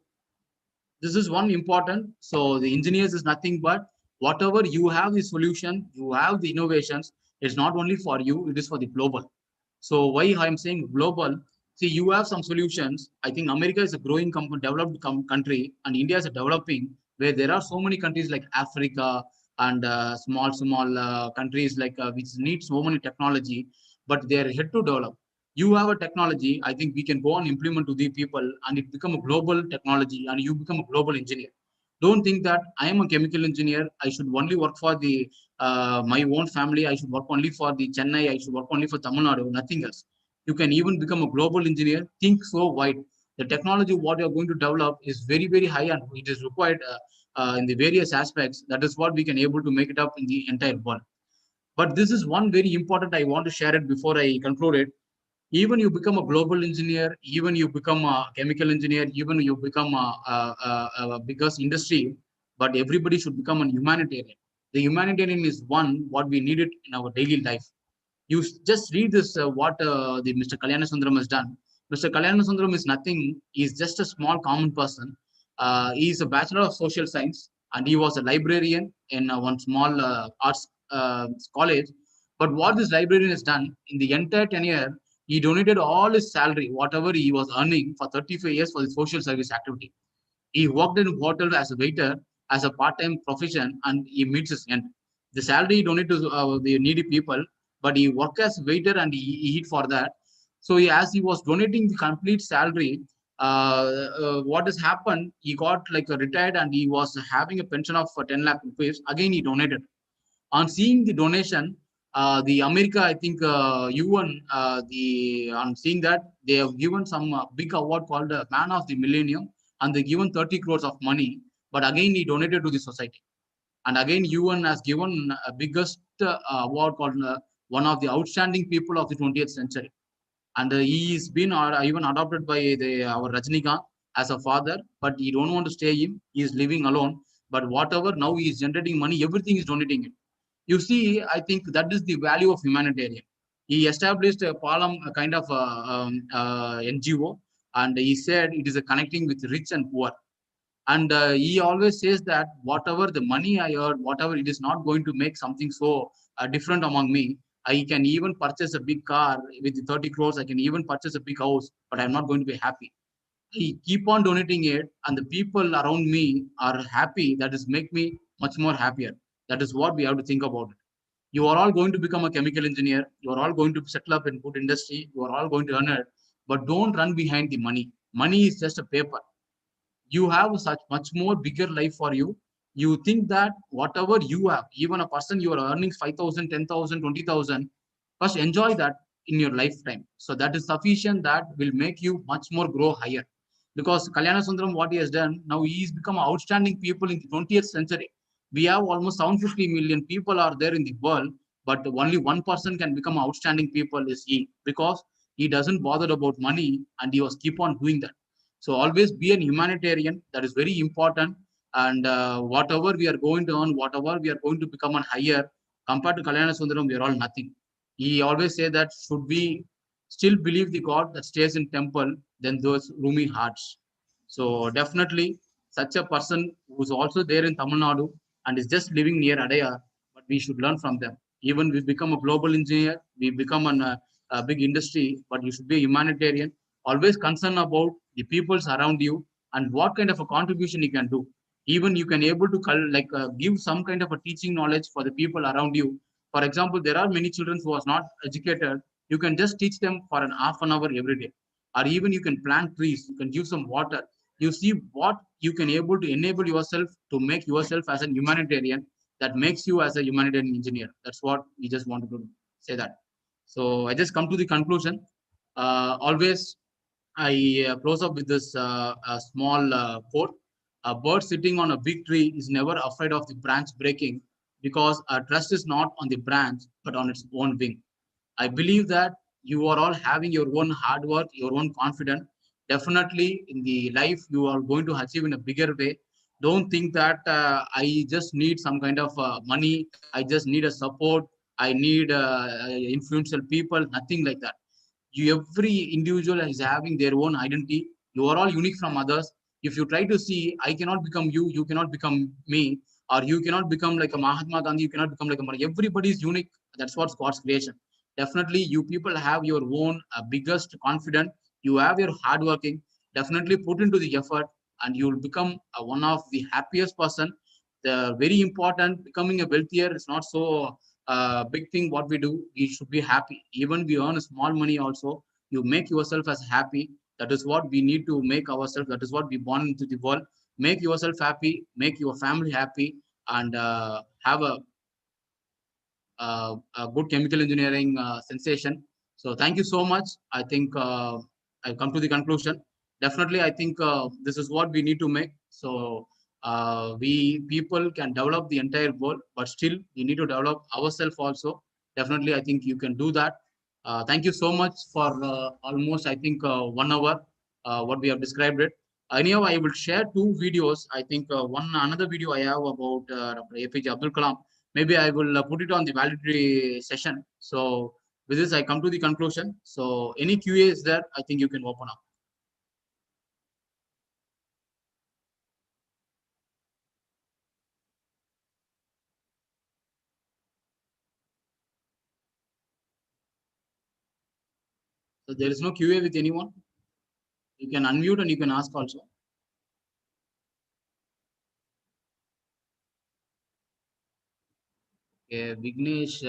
this is one important. So the engineers is nothing but whatever you have the solution, you have the innovations, it's not only for you, it is for the global. So why I'm saying global, see, you have some solutions. I think America is a growing developed country, and India is a developing, where there are so many countries like Africa and small countries like which need so many technology, but they are yet to develop. You have a technology, I think we can go and implement to the people and it become a global technology and you become a global engineer. Don't think that I am a chemical engineer, I should only work for the my own family, I should work only for the Chennai, I should work only for Tamil Nadu, nothing else. You can even become a global engineer. Think so wide. The technology what you're going to develop is very very high and it is required in the various aspects. That is what we can able to make it up in the entire world. But this is one very important I want to share it before I conclude it. Even you become a global engineer, even you become a chemical engineer, even you become a biggest industry, but everybody should become a humanitarian. The humanitarian is one what we need it in our daily life. You just read this what the Mr. Kalyana Sundaram has done. Mr. Kalyana Sundaram is nothing. He is just a small common person. He is a bachelor of social science and he was a librarian in one small arts college. But what this librarian has done in the entire tenure, he donated all his salary, whatever he was earning for 35 years for the social service activity. He worked in a hotel as a waiter as a part-time profession and he meets his end. The salary he donated to the needy people, but he worked as a waiter and he eat for that. So as he was donating the complete salary, what has happened, he got like a retired and he was having a pension of 10 lakh rupees. Again, he donated. On seeing the donation, the America, I think UN, on seeing that they have given some big award called Man of the Millennium, and they given 30 crores of money. but again he donated to the society. And again, UN has given a biggest award called one of the outstanding people of the 20th century. And he's been even adopted by our Rajnikant as a father, but he don't want to stay him. He is living alone. But whatever now he is generating money, everything is donating it. You see, I think that is the value of humanitarian. He established a Palam, a kind of NGO, and he said it is a connecting with rich and poor. And he always says that whatever the money I earn, whatever it is not going to make something so different among me. I can even purchase a big car with the 30 crores. I can even purchase a big house, but I'm not going to be happy. I keep on donating it, and the people around me are happy. That is make me much more happier. That is what we have to think about it. You are all going to become a chemical engineer. You are all going to settle up in food industry. You are all going to earn it, but don't run behind the money. Money is just a paper. You have such much more bigger life for you. You think that whatever you have, even a person you are earning 5,000, 10,000, 20,000, first enjoy that in your lifetime. So that is sufficient. That will make you much more grow higher. Because Kalyana Sundaram, what he has done, now he's become outstanding people in the 20th century. We have almost 750 million people are there in the world, but only one person can become outstanding people is he, because he doesn't bother about money and he was keep on doing that. So always be an humanitarian. That is very important. And whatever we are going to earn, whatever we are going to become on higher, compared to Kalyana Sundaram, we are all nothing. He always say that should we still believe the God that stays in temple, then those roomy hearts. So definitely such a person who's also there in Tamil Nadu and is just living near Adaya, but we should learn from them. Even we become a global engineer, we become a big industry, but you should be a humanitarian. Always concern about the peoples around you and what kind of a contribution you can do. Even you can able to give some kind of a teaching knowledge for the people around you. For example, there are many children who are not educated. You can just teach them for an half an hour every day, or even you can plant trees. You can give some water. You see what you can able to enable yourself to make yourself as a humanitarian. That makes you as a humanitarian engineer. That's what we just wanted to say that. So I just come to the conclusion. Always I close up with this small quote. A bird sitting on a big tree is never afraid of the branch breaking, because our trust is not on the branch but on its own wing. I believe that you are all having your own hard work, your own confidence. Definitely in the life you are going to achieve in a bigger way. Don't think that I just need some kind of money. I just need a support. I need influential people. Nothing like that. Every individual is having their own identity. You are all unique from others. If you try to see I cannot become you, you cannot become me, or you cannot become like a Mahatma Gandhi, you cannot become like a everybody is unique. That's what's God's creation. Definitely you people have your own biggest confidence. You have your hard working. Definitely put into the effort, and you will become one of the happiest person. The very important, becoming a wealthier is not so big thing. What we do, we should be happy. Even we earn small money also, you make yourself as happy. That is what we need to make ourselves. That is what we born into the world. Make yourself happy, make your family happy, and have a good chemical engineering sensation. So thank you so much. I think I've come to the conclusion. Definitely, I think this is what we need to make. So we people can develop the entire world, but still we need to develop ourselves also. Definitely, I think you can do that. Thank you so much for almost, I think, 1 hour, what we have described it. Anyhow, I will share two videos. I think one another video I have about Dr. APJ Abdul Kalam. Maybe I will put it on the validity session. So with this, I come to the conclusion. So any QA is there, I think you can open up. So there is no QA with anyone. You can unmute and you can ask also. Okay, Vignesh,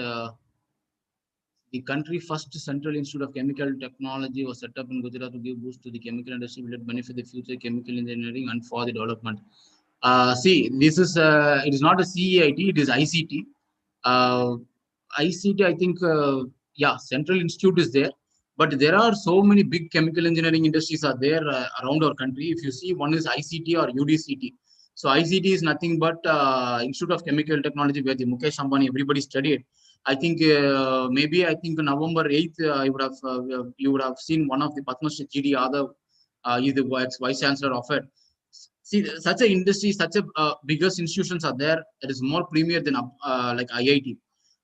the country first Central Institute of Chemical Technology was set up in Gujarat to give boost to the chemical industry, will it benefit the future chemical engineering and for the development. See, this is it is not a CEIT, it is ICT. Uh, ICT, I think, yeah, Central Institute is there, but there are so many big chemical engineering industries are there around our country. If you see, one is ICT or UDCT. So ICT is nothing but Institute of Chemical Technology, where the Mukesh Ambani everybody studied. I think maybe I think November 8th, you would have seen one of the Padma Shri GD Yadav, is the vice chancellor of it. See, such a industry, such a biggest institutions are there that is more premier than like IIT.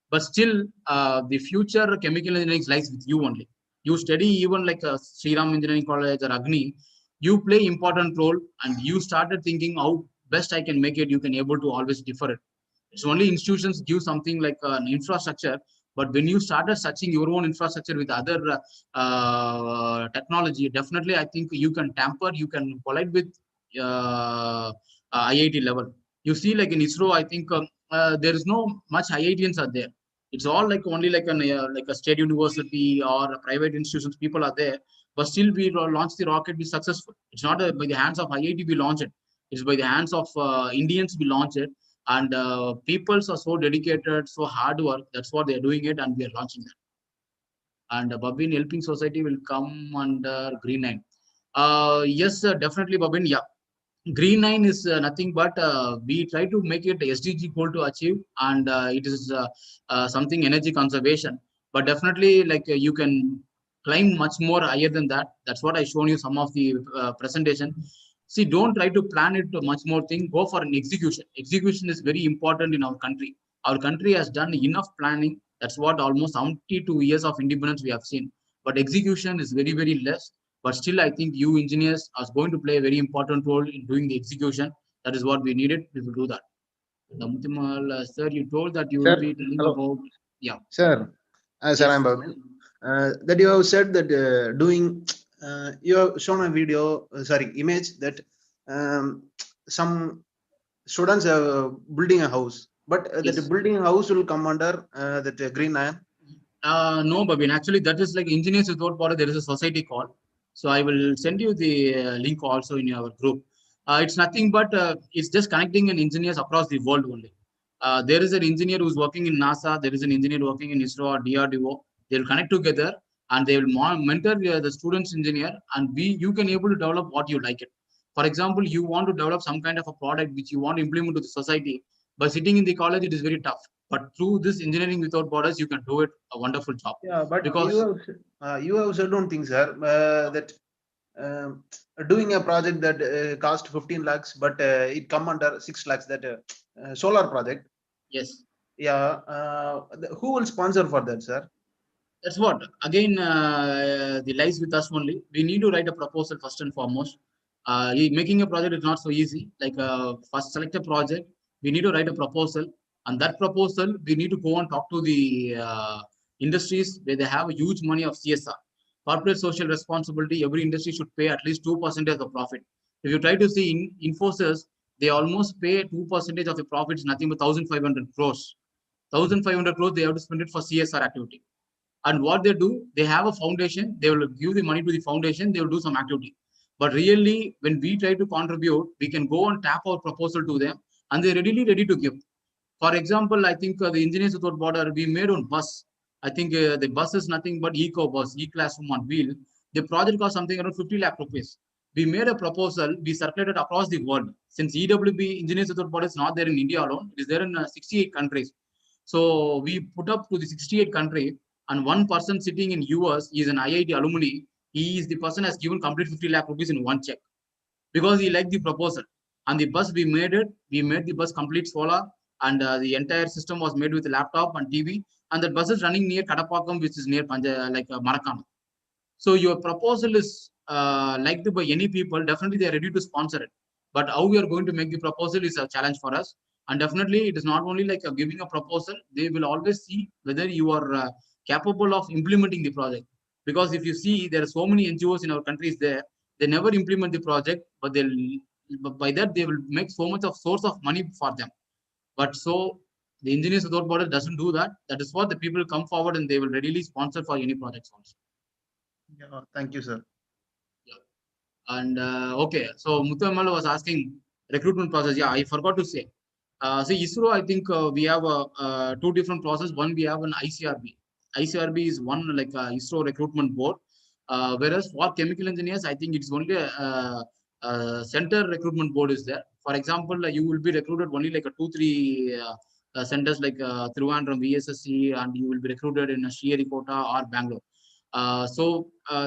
But still, the future chemical engineering lies with you only. You study even like a Sriram Engineering College or Agni, you play important role, and you started thinking how best I can make it. You can able to always defer it. It's only institutions give something like an infrastructure, but when you started searching your own infrastructure with other technology, definitely I think you can tamper, you can collide with IIT level. You see, like in ISRO, I think there is no much IITians are there. It's all like only like a state university or a private institutions. People are there, but still we launch the rocket, be successful. It's not by the hands of IIT we launch it. It's by the hands of Indians we launch it, and peoples are so dedicated, so hard work. That's what they're doing it, and we are launching that. And Babin Helping Society will come under Green Line. Yes, definitely, Babin. Yeah, Green Line is nothing but we try to make it SDG goal to achieve, and it is something energy conservation. But definitely, like you can climb much more higher than that. That's what I shown you some of the presentation. See, don't try to plan it to much more thing. Go for an execution. Execution is very important in our country. Our country has done enough planning. That's what almost 72 years of independence we have seen. But execution is very, very less. But still, I think you engineers are going to play a very important role in doing the execution. That is what we needed. We will do that. Mutimal, sir, you told that you will Sir, be telling hello. about, yeah, Sir, sir, yes, I'm Bhavin. That you have said that you have shown a video, sorry, image that um, some students are building a house, but that yes. building a house will come under that green iron. No, Babin. Actually, that is like Engineers Without Border. There is a society call. So I will send you the link also in our group. It's nothing but it's just connecting an engineers across the world only. There is an engineer who's working in NASA. There is an engineer working in ISRO or DRDO. They will connect together, and they will mentor the students engineer, and you can able to develop what you like it. For example, you want to develop some kind of a product which you want to implement to the society. By sitting in the college, it is very tough, but through this Engineering Without Borders, you can do it a wonderful job. Yeah, but Because you have said one thing, sir, that um, doing a project that cost 15 lakhs, but it come under 6 lakhs. That solar project. yes, Yeah, who will sponsor for that, sir? that's what. Again, the lies with us only. We need to write a proposal first and foremost. Making a project is not so easy. Like first select a project, we need to write a proposal, and that proposal we need to go and talk to the industries where they have a huge money of CSR, corporate social responsibility. Every industry should pay at least 2% of the profit. If you try to see in Infosys, they almost pay 2% of the profits, nothing but 1,500 crores. 1,500 crores they have to spend it for CSR activity. And what they do, they have a foundation, they will give the money to the foundation, they will do some activity. But really, when we try to contribute, we can go and tap our proposal to them, and they're ready to give. For example, I think the Engineers Without Border, we made on bus. I think the bus is nothing but eco bus, e-classroom on wheel. The project cost something around 50 lakh rupees. We made a proposal, we circulated across the world. Since EWB, Engineers Without Border, is not there in India alone, it is there in 68 countries. So we put up to the 68 country, and one person sitting in US is an IIT alumni. He is the person has given complete 50 lakh rupees in one check because he liked the proposal. And the bus we made it, we made the bus complete solar, and the entire system was made with a laptop and TV. And the bus is running near Kadapakam, which is near Marakana. So your proposal is liked by any people. Definitely, they are ready to sponsor it. But how we are going to make the proposal is a challenge for us. And definitely, it is not only like giving a proposal. They will always see whether you are capable of implementing the project. Because if you see, there are so many NGOs in our countries there. They never implement the project, but by that they will make so much of source of money for them. But so the Engineers Without Borders doesn't do that. That is what the people come forward and they will readily sponsor for any projects also. Yeah, thank you, sir. Yeah. And okay, so Muthu was asking recruitment process. Yeah, I forgot to say. See, ISRO, I think we have two different process. One, we have an ICRB. ICRB is one like ISRO recruitment board. Whereas for chemical engineers, I think it's only a center recruitment board is there. For example, you will be recruited only like a 2, 3 centers like Trivandrum, VSSC, and you will be recruited in Sriharikota or Bangalore.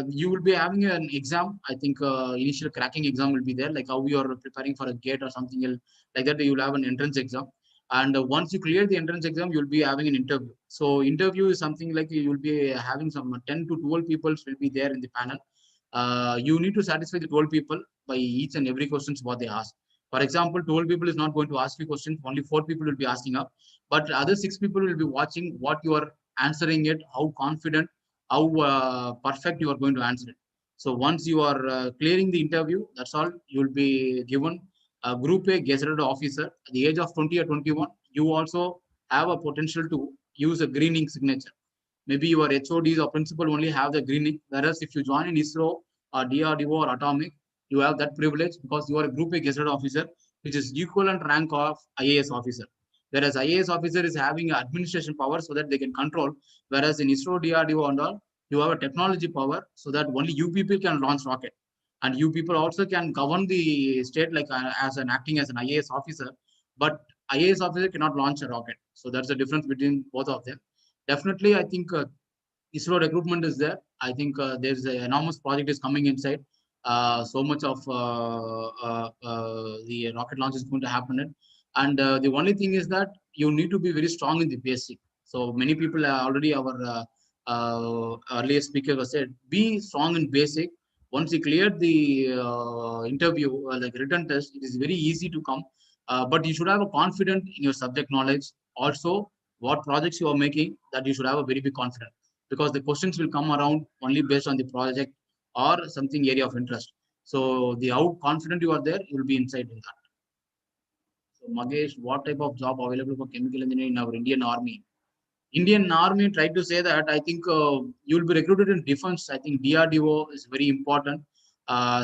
You will be having an exam. I think initial cracking exam will be there, like how you are preparing for a gate or something else like that. You will have an entrance exam, and once you clear the entrance exam, you will be having an interview. So interview is something like you will be having some 10 to 12 people will be there in the panel. You need to satisfy the 12 people by each and every questions what they ask. For example, 12 people is not going to ask you questions, only 4 people will be asking up, but other 6 people will be watching what you are answering it, how confident, how perfect you are going to answer it. So once you are clearing the interview, that's all. You will be given a Group A gazetted officer at the age of 20 or 21. You also have a potential to use a green ink signature. Maybe your HODs or principal only have the green ink. Whereas if you join in ISRO or DRDO or Atomic, you have that privilege because you are a Group A gazetted officer, which is equivalent rank of IAS officer. Whereas IAS officer is having administration power so that they can control. Whereas in ISRO, DRDO and all, you have a technology power so that only you people can launch rocket. And you people also can govern the state like as an acting as an IAS officer, but IAS officer cannot launch a rocket. So that's the difference between both of them. Definitely, I think ISRO recruitment is there. I think there's an enormous project is coming inside. So much of the rocket launch is going to happen. And the only thing is that you need to be very strong in the basic. So many people already our earlier speaker was said, be strong in basic. Once you clear the interview, like written test, it is very easy to come. But you should have a confidence in your subject knowledge. Also, what projects you are making, that you should have a very big confidence because the questions will come around only based on the project or something area of interest. So the how confident you are there, you will be inside in that. So Magesh, what type of job available for chemical engineering in our Indian Army? Indian Army tried to say that I think you will be recruited in defense. I think DRDO is very important.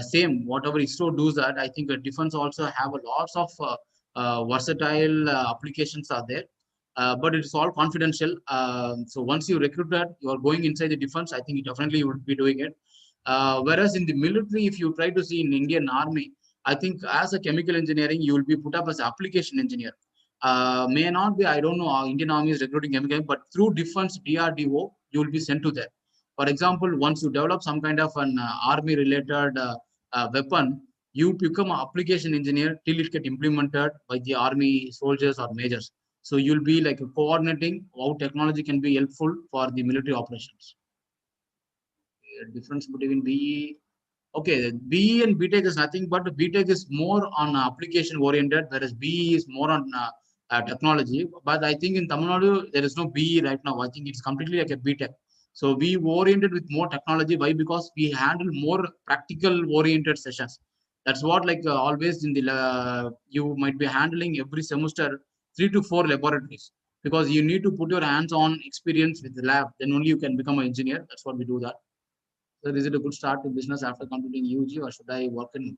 Same, whatever ISRO does that, I think defense also have a lots of versatile applications are there. But it's all confidential. So once you recruit that, you are going inside the defense. I think you definitely would be doing it. Whereas in the military, if you try to see in Indian Army, I think as a chemical engineering, you will be put up as application engineer. May not be, I don't know, Indian Army is recruiting chemical, but through defense DRDO, you will be sent to there. For example, once you develop some kind of an army related weapon, you become an application engineer till it get implemented by the army soldiers or majors. So you'll be like coordinating how technology can be helpful for the military operations. Difference between BE. Okay, BE and BTech is nothing but BTech is more on application oriented, whereas BE is more on technology. But I think in Tamil Nadu, there is no BE right now. I think it's completely like a BTech. So we oriented with more technology. Why? Because we handle more practical oriented sessions. That's what like always in the you might be handling every semester 3 to 4 laboratories because you need to put your hands on experience with the lab. Then only you can become an engineer. That's what we do that. So is it a good start to business after completing UG or should I work in?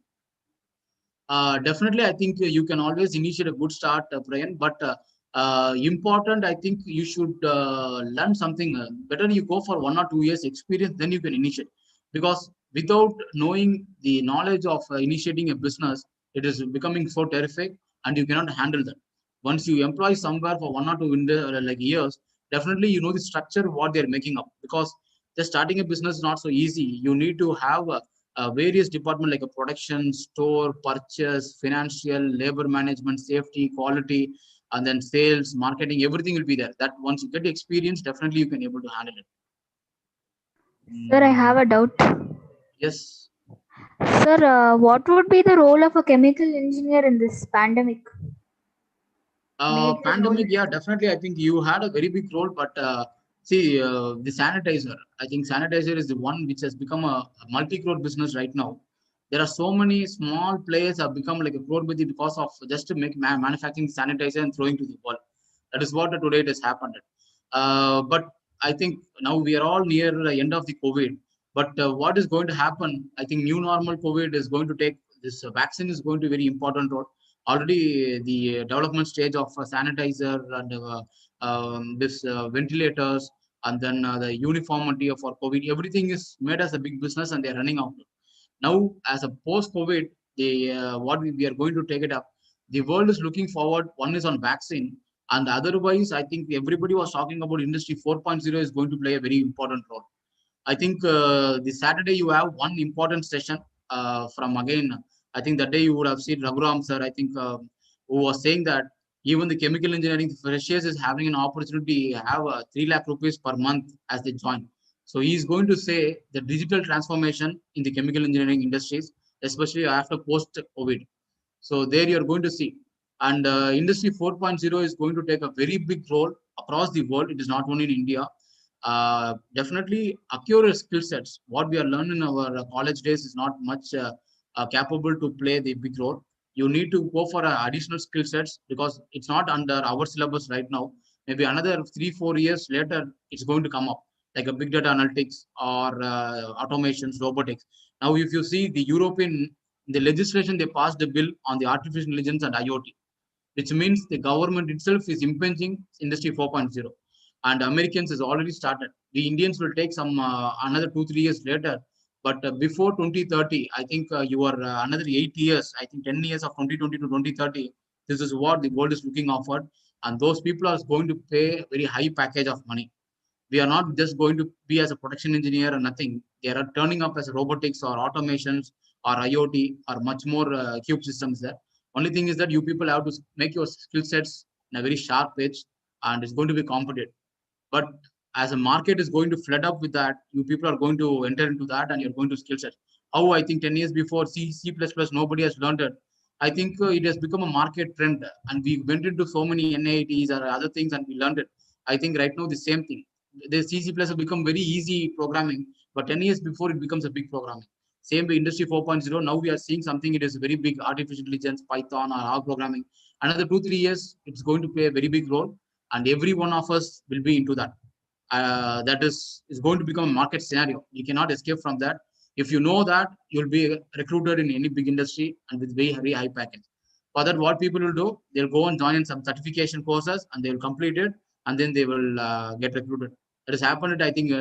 Definitely, I think you can always initiate a good start, Brian. But important, I think you should learn something. Better you go for 1 or 2 years experience, then you can initiate. Because without knowing the knowledge of initiating a business, it is becoming so terrific, and you cannot handle that. Once you employ somewhere for 1 or 2 like years, definitely you know the structure what they're making up. Because just starting a business is not so easy. You need to have various department like a production, store, purchase, financial, labor management, safety, quality, and then sales, marketing, everything will be there. That once you get experience, definitely you can able to handle it. Sir, I have a doubt. Yes. Sir, what would be the role of a chemical engineer in this pandemic? Major role. Pandemic, yeah, definitely. I think you had a very big role, but see, the sanitizer. I think sanitizer is the one which has become a multi-crore business right now. There are so many small players have become like a crorepati because of just to make manufacturing sanitizer and throwing to the wall. That is what today it has happened. But I think now we are all near the end of the COVID. But what is going to happen? I think new normal COVID is going to take this vaccine is going to be very important role. Already the development stage of sanitizer and this ventilators and then the uniformity for COVID, everything is made as a big business and they're running out. Now, as a post-COVID, what we are going to take it up. The world is looking forward. One is on vaccine, and otherwise, I think everybody was talking about Industry 4.0 is going to play a very important role. I think this Saturday you have one important session from again. I think that day you would have seen Raghuram sir. I think who was saying that even the chemical engineering freshers is having an opportunity to have 3 lakh rupees per month as they join. So he is going to say the digital transformation in the chemical engineering industries, especially after post COVID. So there you are going to see. And Industry 4.0 is going to take a very big role across the world. It is not only in India. Definitely accurate skill sets. What we are learning in our college days is not much capable to play the big role. You need to go for additional skill sets because it's not under our syllabus right now. Maybe another 3-4 years later, it's going to come up like a big data analytics or automations, robotics. Now, if you see the European, the legislation, they passed a bill on the artificial intelligence and IoT, which means the government itself is impinging Industry 4.0. And Americans has already started. The Indians will take some another 2-3 years later. But before 2030, I think you are another 8 years, I think 10 years of 2020 to 2030. This is what the world is looking offered. And those people are going to pay a very high package of money. We are not just going to be as a production engineer or nothing. They are turning up as robotics or automations or IoT or much more cube systems there. Only thing is that you people have to make your skill sets in a very sharp edge, and it's going to be competitive. But as a market is going to flood up with that, you people are going to enter into that and you're going to skill set. How I think 10 years before C++, nobody has learned it. I think it has become a market trend and we went into so many NITs or other things and we learned it. I think right now the same thing. The C++ has become very easy programming, but 10 years before it becomes a big programming. Same way Industry 4.0, now we are seeing something, it is very big, artificial intelligence, Python or R programming. Another 2-3 years, it's going to play a very big role and every one of us will be into that. That is going to become a market scenario. You cannot escape from that. If you know that, you'll be recruited in any big industry and with very high package. For that, what people will do, they'll go and join in some certification courses and they will complete it and then they will get recruited. That has happened, I think,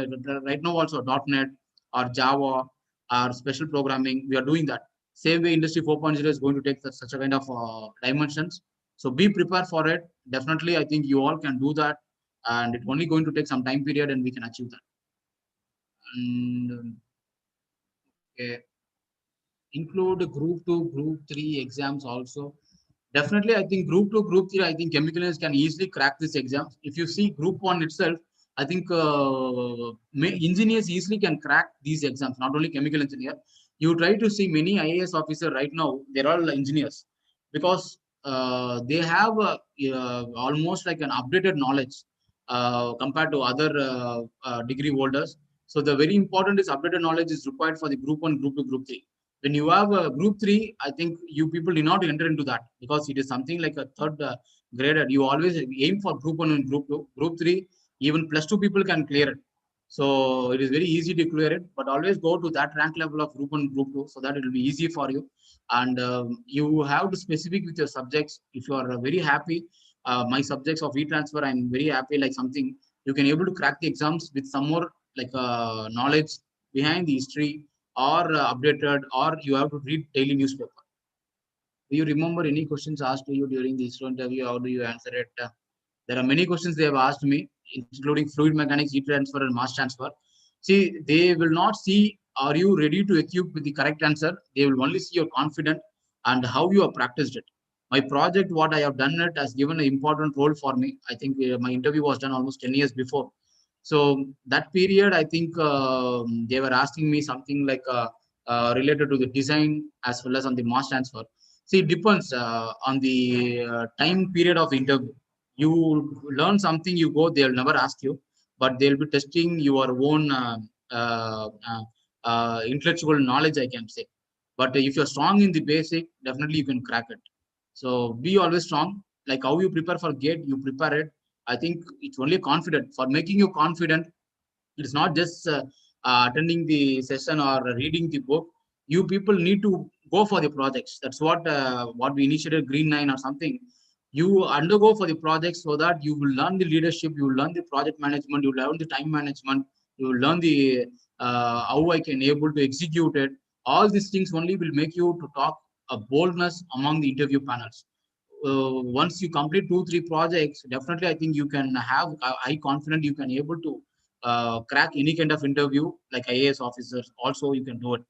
right now also .NET or Java or special programming. We are doing that. Same way, Industry 4.0 is going to take such a kind of dimensions. So be prepared for it. Definitely, I think you all can do that, and it's only going to take some time period, and we can achieve that. And okay, include group 2, group 3 exams also. Definitely, I think group 2, group 3, I think chemical engineers can easily crack this exams. If you see group 1 itself, I think engineers easily can crack these exams, not only chemical engineer. You try to see many IAS officer right now, they're all engineers because they have almost like an updated knowledge compared to other degree holders. So the very important is updated knowledge is required for the group 1, group 2, group 3. When you have a group 3, I think you people do not enter into that because it is something like a third graded. You always aim for group 1 and group 2. Group 3, even +2 people can clear it. So it is very easy to clear it, but always go to that rank level of group 1, group 2, so that it will be easy for you. And you have to specific with your subjects. If you are very happy, my subjects of e-transfer, I'm very happy, like something, you can able to crack the exams with some more like knowledge behind the history or updated, or you have to read daily newspaper. Do you remember any questions asked to you during the ISRO interview? How do you answer it? There are many questions they have asked me, including fluid mechanics, heat transfer, and mass transfer. See, they will not see are you ready to equip with the correct answer. They will only see your confident and how you have practiced it. My project, what I have done it, has given an important role for me. I think my interview was done almost 10 years before. So that period, I think they were asking me something like related to the design as well as on the mass transfer. See, it depends on the time period of interview. You learn something, you go, they'll never ask you, but they'll be testing your own intellectual knowledge, I can say. But if you're strong in the basic, definitely you can crack it. So be always strong. Like how you prepare for gate, you prepare it. I think it's only confident. For making you confident, it's not just attending the session or reading the book. You people need to go for the projects. That's what we initiated Green 9 or something. You undergo for the projects so that you will learn the leadership, you will learn the project management, you will learn the time management, you will learn the how I can able to execute it. All these things only will make you to talk a boldness among the interview panels. once you complete 2-3 projects, definitely I think you can have high confidence. You can able to crack any kind of interview like IAS officers. Also, you can do it.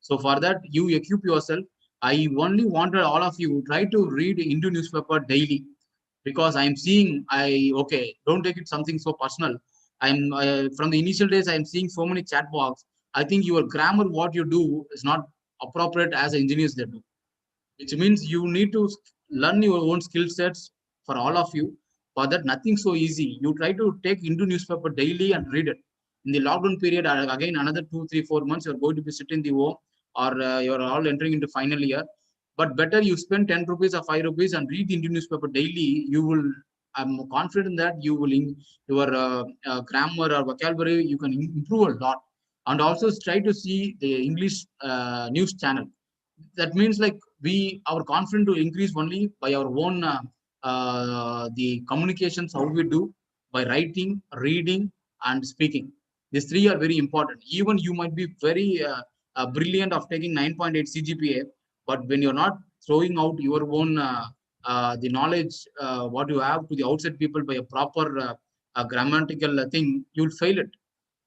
So for that, you equip yourself. I only wanted all of you try to read Hindu newspaper daily, because I'm seeing okay, don't take it something so personal. I'm from the initial days I'm seeing so many chat box. I think your grammar, what you do, is not appropriate as engineers they do, which means you need to learn your own skill sets for all of you. For that, nothing so easy. You try to take into newspaper daily and read it. In the lockdown period, again another 2, 3, 4 months, you're going to be sitting in the home, or you're all entering into final year. But better you spend 10 rupees or 5 rupees and read the Indian newspaper daily. You will, I'm confident that you will, in your grammar or vocabulary, you can improve a lot. And also try to see the English news channel. That means like our confidence to increase only by our own the communications, how we do by writing, reading, and speaking. These three are very important. Even you might be very brilliant of taking 9.8 CGPA, but when you're not throwing out your own the knowledge what you have to the outside people by a proper grammatical thing, you'll fail it.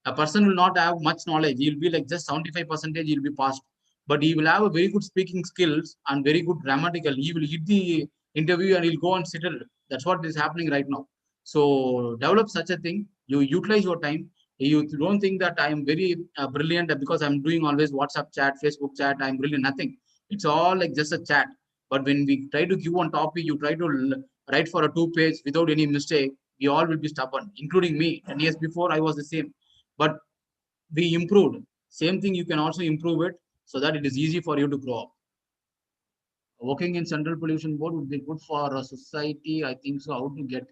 A person will not have much knowledge. He'll be like just 75%, he'll be passed. But he will have a very good speaking skills and very good grammatical. He will hit the interview and he'll go and settle. That's what is happening right now. So develop such a thing. You utilize your time. You don't think that I am very brilliant because I'm doing always WhatsApp chat, Facebook chat. I'm brilliant. Nothing. It's all like just a chat. But when we try to give one topic, you try to write for a 2 page without any mistake. We all will be stubborn, including me. 10 years before, I was the same. But we improved. Same thing, you can also improve it so that it is easy for you to grow up. Working in Central Pollution Board would be good for society. I think so. How to get?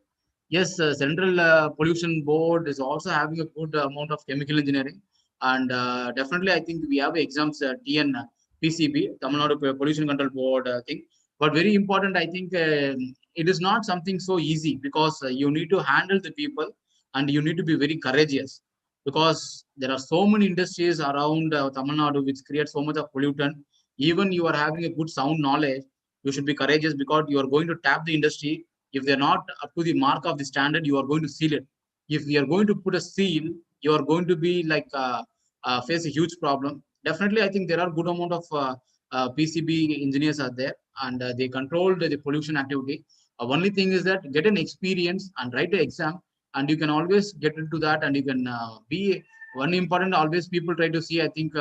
Yes, Central Pollution Board is also having a good amount of chemical engineering, and definitely I think we have exams TN PCB, Tamil Nadu Pollution Control Board thing. But very important, I think it is not something so easy, because you need to handle the people and you need to be very courageous, because there are so many industries around Tamil Nadu which create so much of pollutant. Even you are having a good sound knowledge, you should be courageous, because you are going to tap the industry. If they're not up to the mark of the standard, you are going to seal it. If you are going to put a seal, you are going to be like face a huge problem. Definitely, I think there are good amount of PCB engineers are there, and they control the pollution activity. Only thing is that get an experience and write the exam, and you can always get into that, and you can be one important. Always people try to see. I think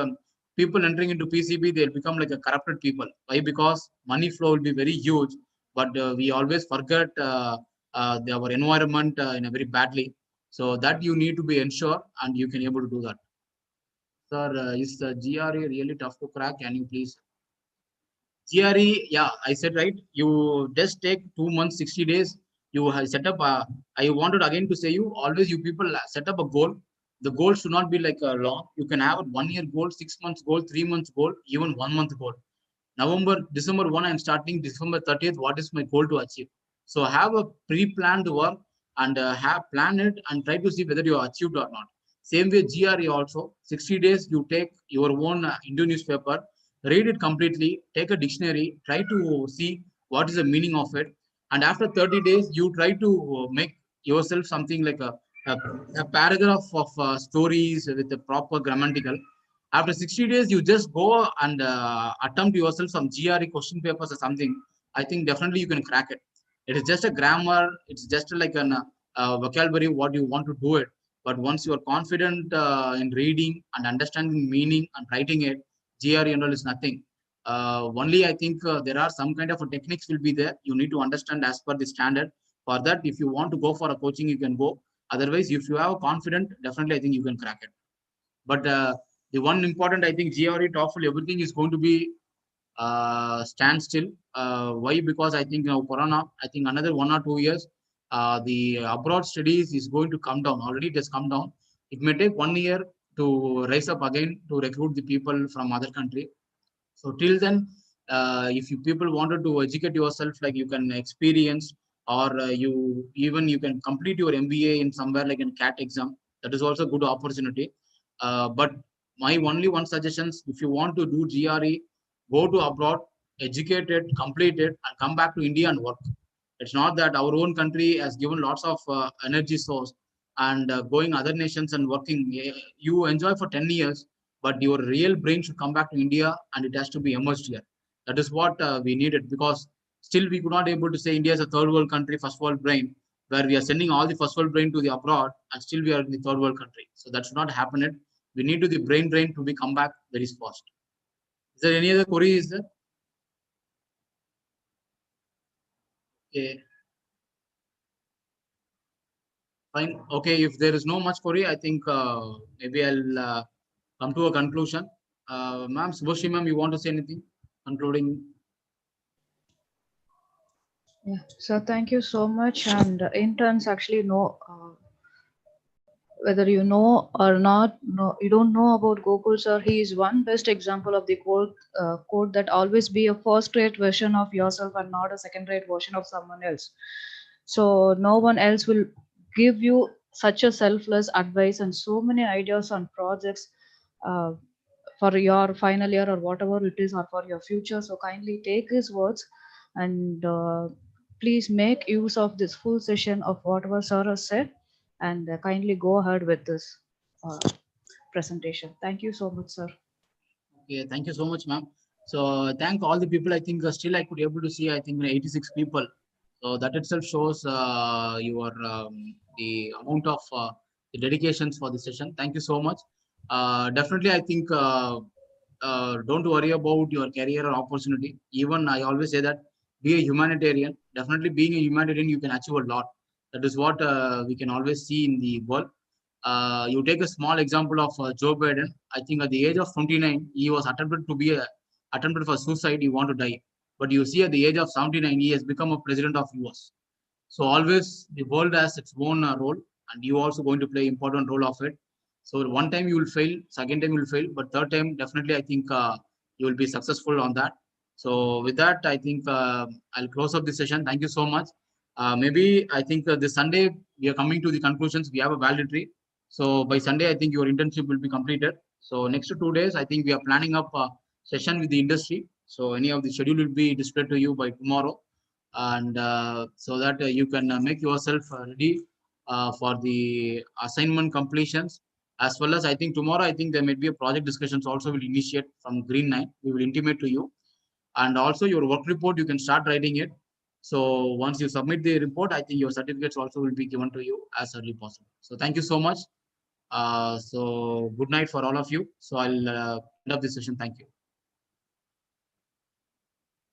people entering into PCB, they'll become like a corrupted people. Why? Because money flow will be very huge, but we always forget our environment in a very badly. So that you need to be ensured, and you can able to do that. Sir, is the GRE really tough to crack? Can you please? GRE, yeah, I said right. You just take 2 months, 60 days. You have set up. I wanted again to say you always you people set up a goal. The goal should not be like a long. You can have a 1 year goal, 6 months goal, 3 months goal, even 1 month goal. November, December 1, I'm starting. December 30th, what is my goal to achieve? So have a pre-planned work and have plan it and try to see whether you have achieved or not. Same way GRE also, 60 days you take your own Indian newspaper, read it completely, take a dictionary, try to see what is the meaning of it. And after 30 days, you try to make yourself something like a paragraph of stories with a proper grammatical. After 60 days, you just go and attempt yourself some GRE question papers or something. I think definitely you can crack it. It is just a grammar. It's just like an vocabulary, what you want to do it. But once you are confident in reading and understanding meaning and writing it, GRE and all is nothing. Only I think there are some kind of techniques will be there. You need to understand as per the standard. For that, if you want to go for a coaching, you can go. Otherwise, if you have a confident, definitely I think you can crack it. But the one important, I think GRE, TOEFL, everything is going to be standstill. Why? Because I think now Corona, I think another 1 or 2 years, the abroad studies is going to come down. Already it has come down. It may take 1 year to rise up again to recruit the people from other country. So till then, if you people wanted to educate yourself, like you can experience, or you can complete your MBA in somewhere like in CAT exam. That is also a good opportunity. But my only one suggestions, if you want to do GRE, go to abroad, educate it, complete it, and come back to India and work. It's not that our own country has given lots of energy source and going other nations and working. You enjoy for 10 years, but your real brain should come back to India and it has to be immersed here. That is what we needed, because still we could not able to say India is a third world country, first world brain, where we are sending all the first world brain to the abroad and still we are in the third world country. So that should not happen. It we need to the brain drain to be come back very fast. Is there any other query? Is there? Okay. Fine. Okay. If there is no much query, I think maybe I'll come to a conclusion. Ma'am, Subhashri ma'am, you want to say anything? Concluding. Yeah. So thank you so much. And interns actually know, whether you know or not, no, you don't know about Gokul sir. He is one best example of the quote that always be a first rate version of yourself and not a second rate version of someone else. So no one else will give you such a selfless advice and so many ideas on projects uh, for your final year or whatever it is, or for your future. So kindly take his words and please make use of this full session of whatever sir has said, and kindly go ahead with this uh, presentation. Thank you so much, sir. Okay, thank you so much, ma'am. So thank all the people. I think still I could able to see. I think 86 people. So that itself shows your the amount of the dedications for the session. Thank you so much. Definitely, I think don't worry about your career or opportunity. Even I always say that be a humanitarian. Definitely, being a humanitarian, you can achieve a lot. That is what we can always see in the world. You take a small example of Joe Biden. I think at the age of 29, he was attempted for suicide. He want to die, but you see at the age of 79, he has become a president of US. So always the world has its own role, and you also going to play important role of it. So one time you will fail, second time you will fail, but third time definitely I think you will be successful on that. So with that, I think I'll close up this session. Thank you so much. Maybe I think this Sunday we are coming to the conclusions. We have a validatory. So by Sunday, I think your internship will be completed. So next 2 days, I think we are planning up a session with the industry. So any of the schedule will be displayed to you by tomorrow, and so that you can make yourself ready for the assignment completions, as well as I think tomorrow I think there may be a project discussions also will initiate from Green 9. We will intimate to you, and also your work report you can start writing it. So once you submit the report, I think your certificates also will be given to you as early possible. So thank you so much. So good night for all of you. So I'll end up this session. Thank you.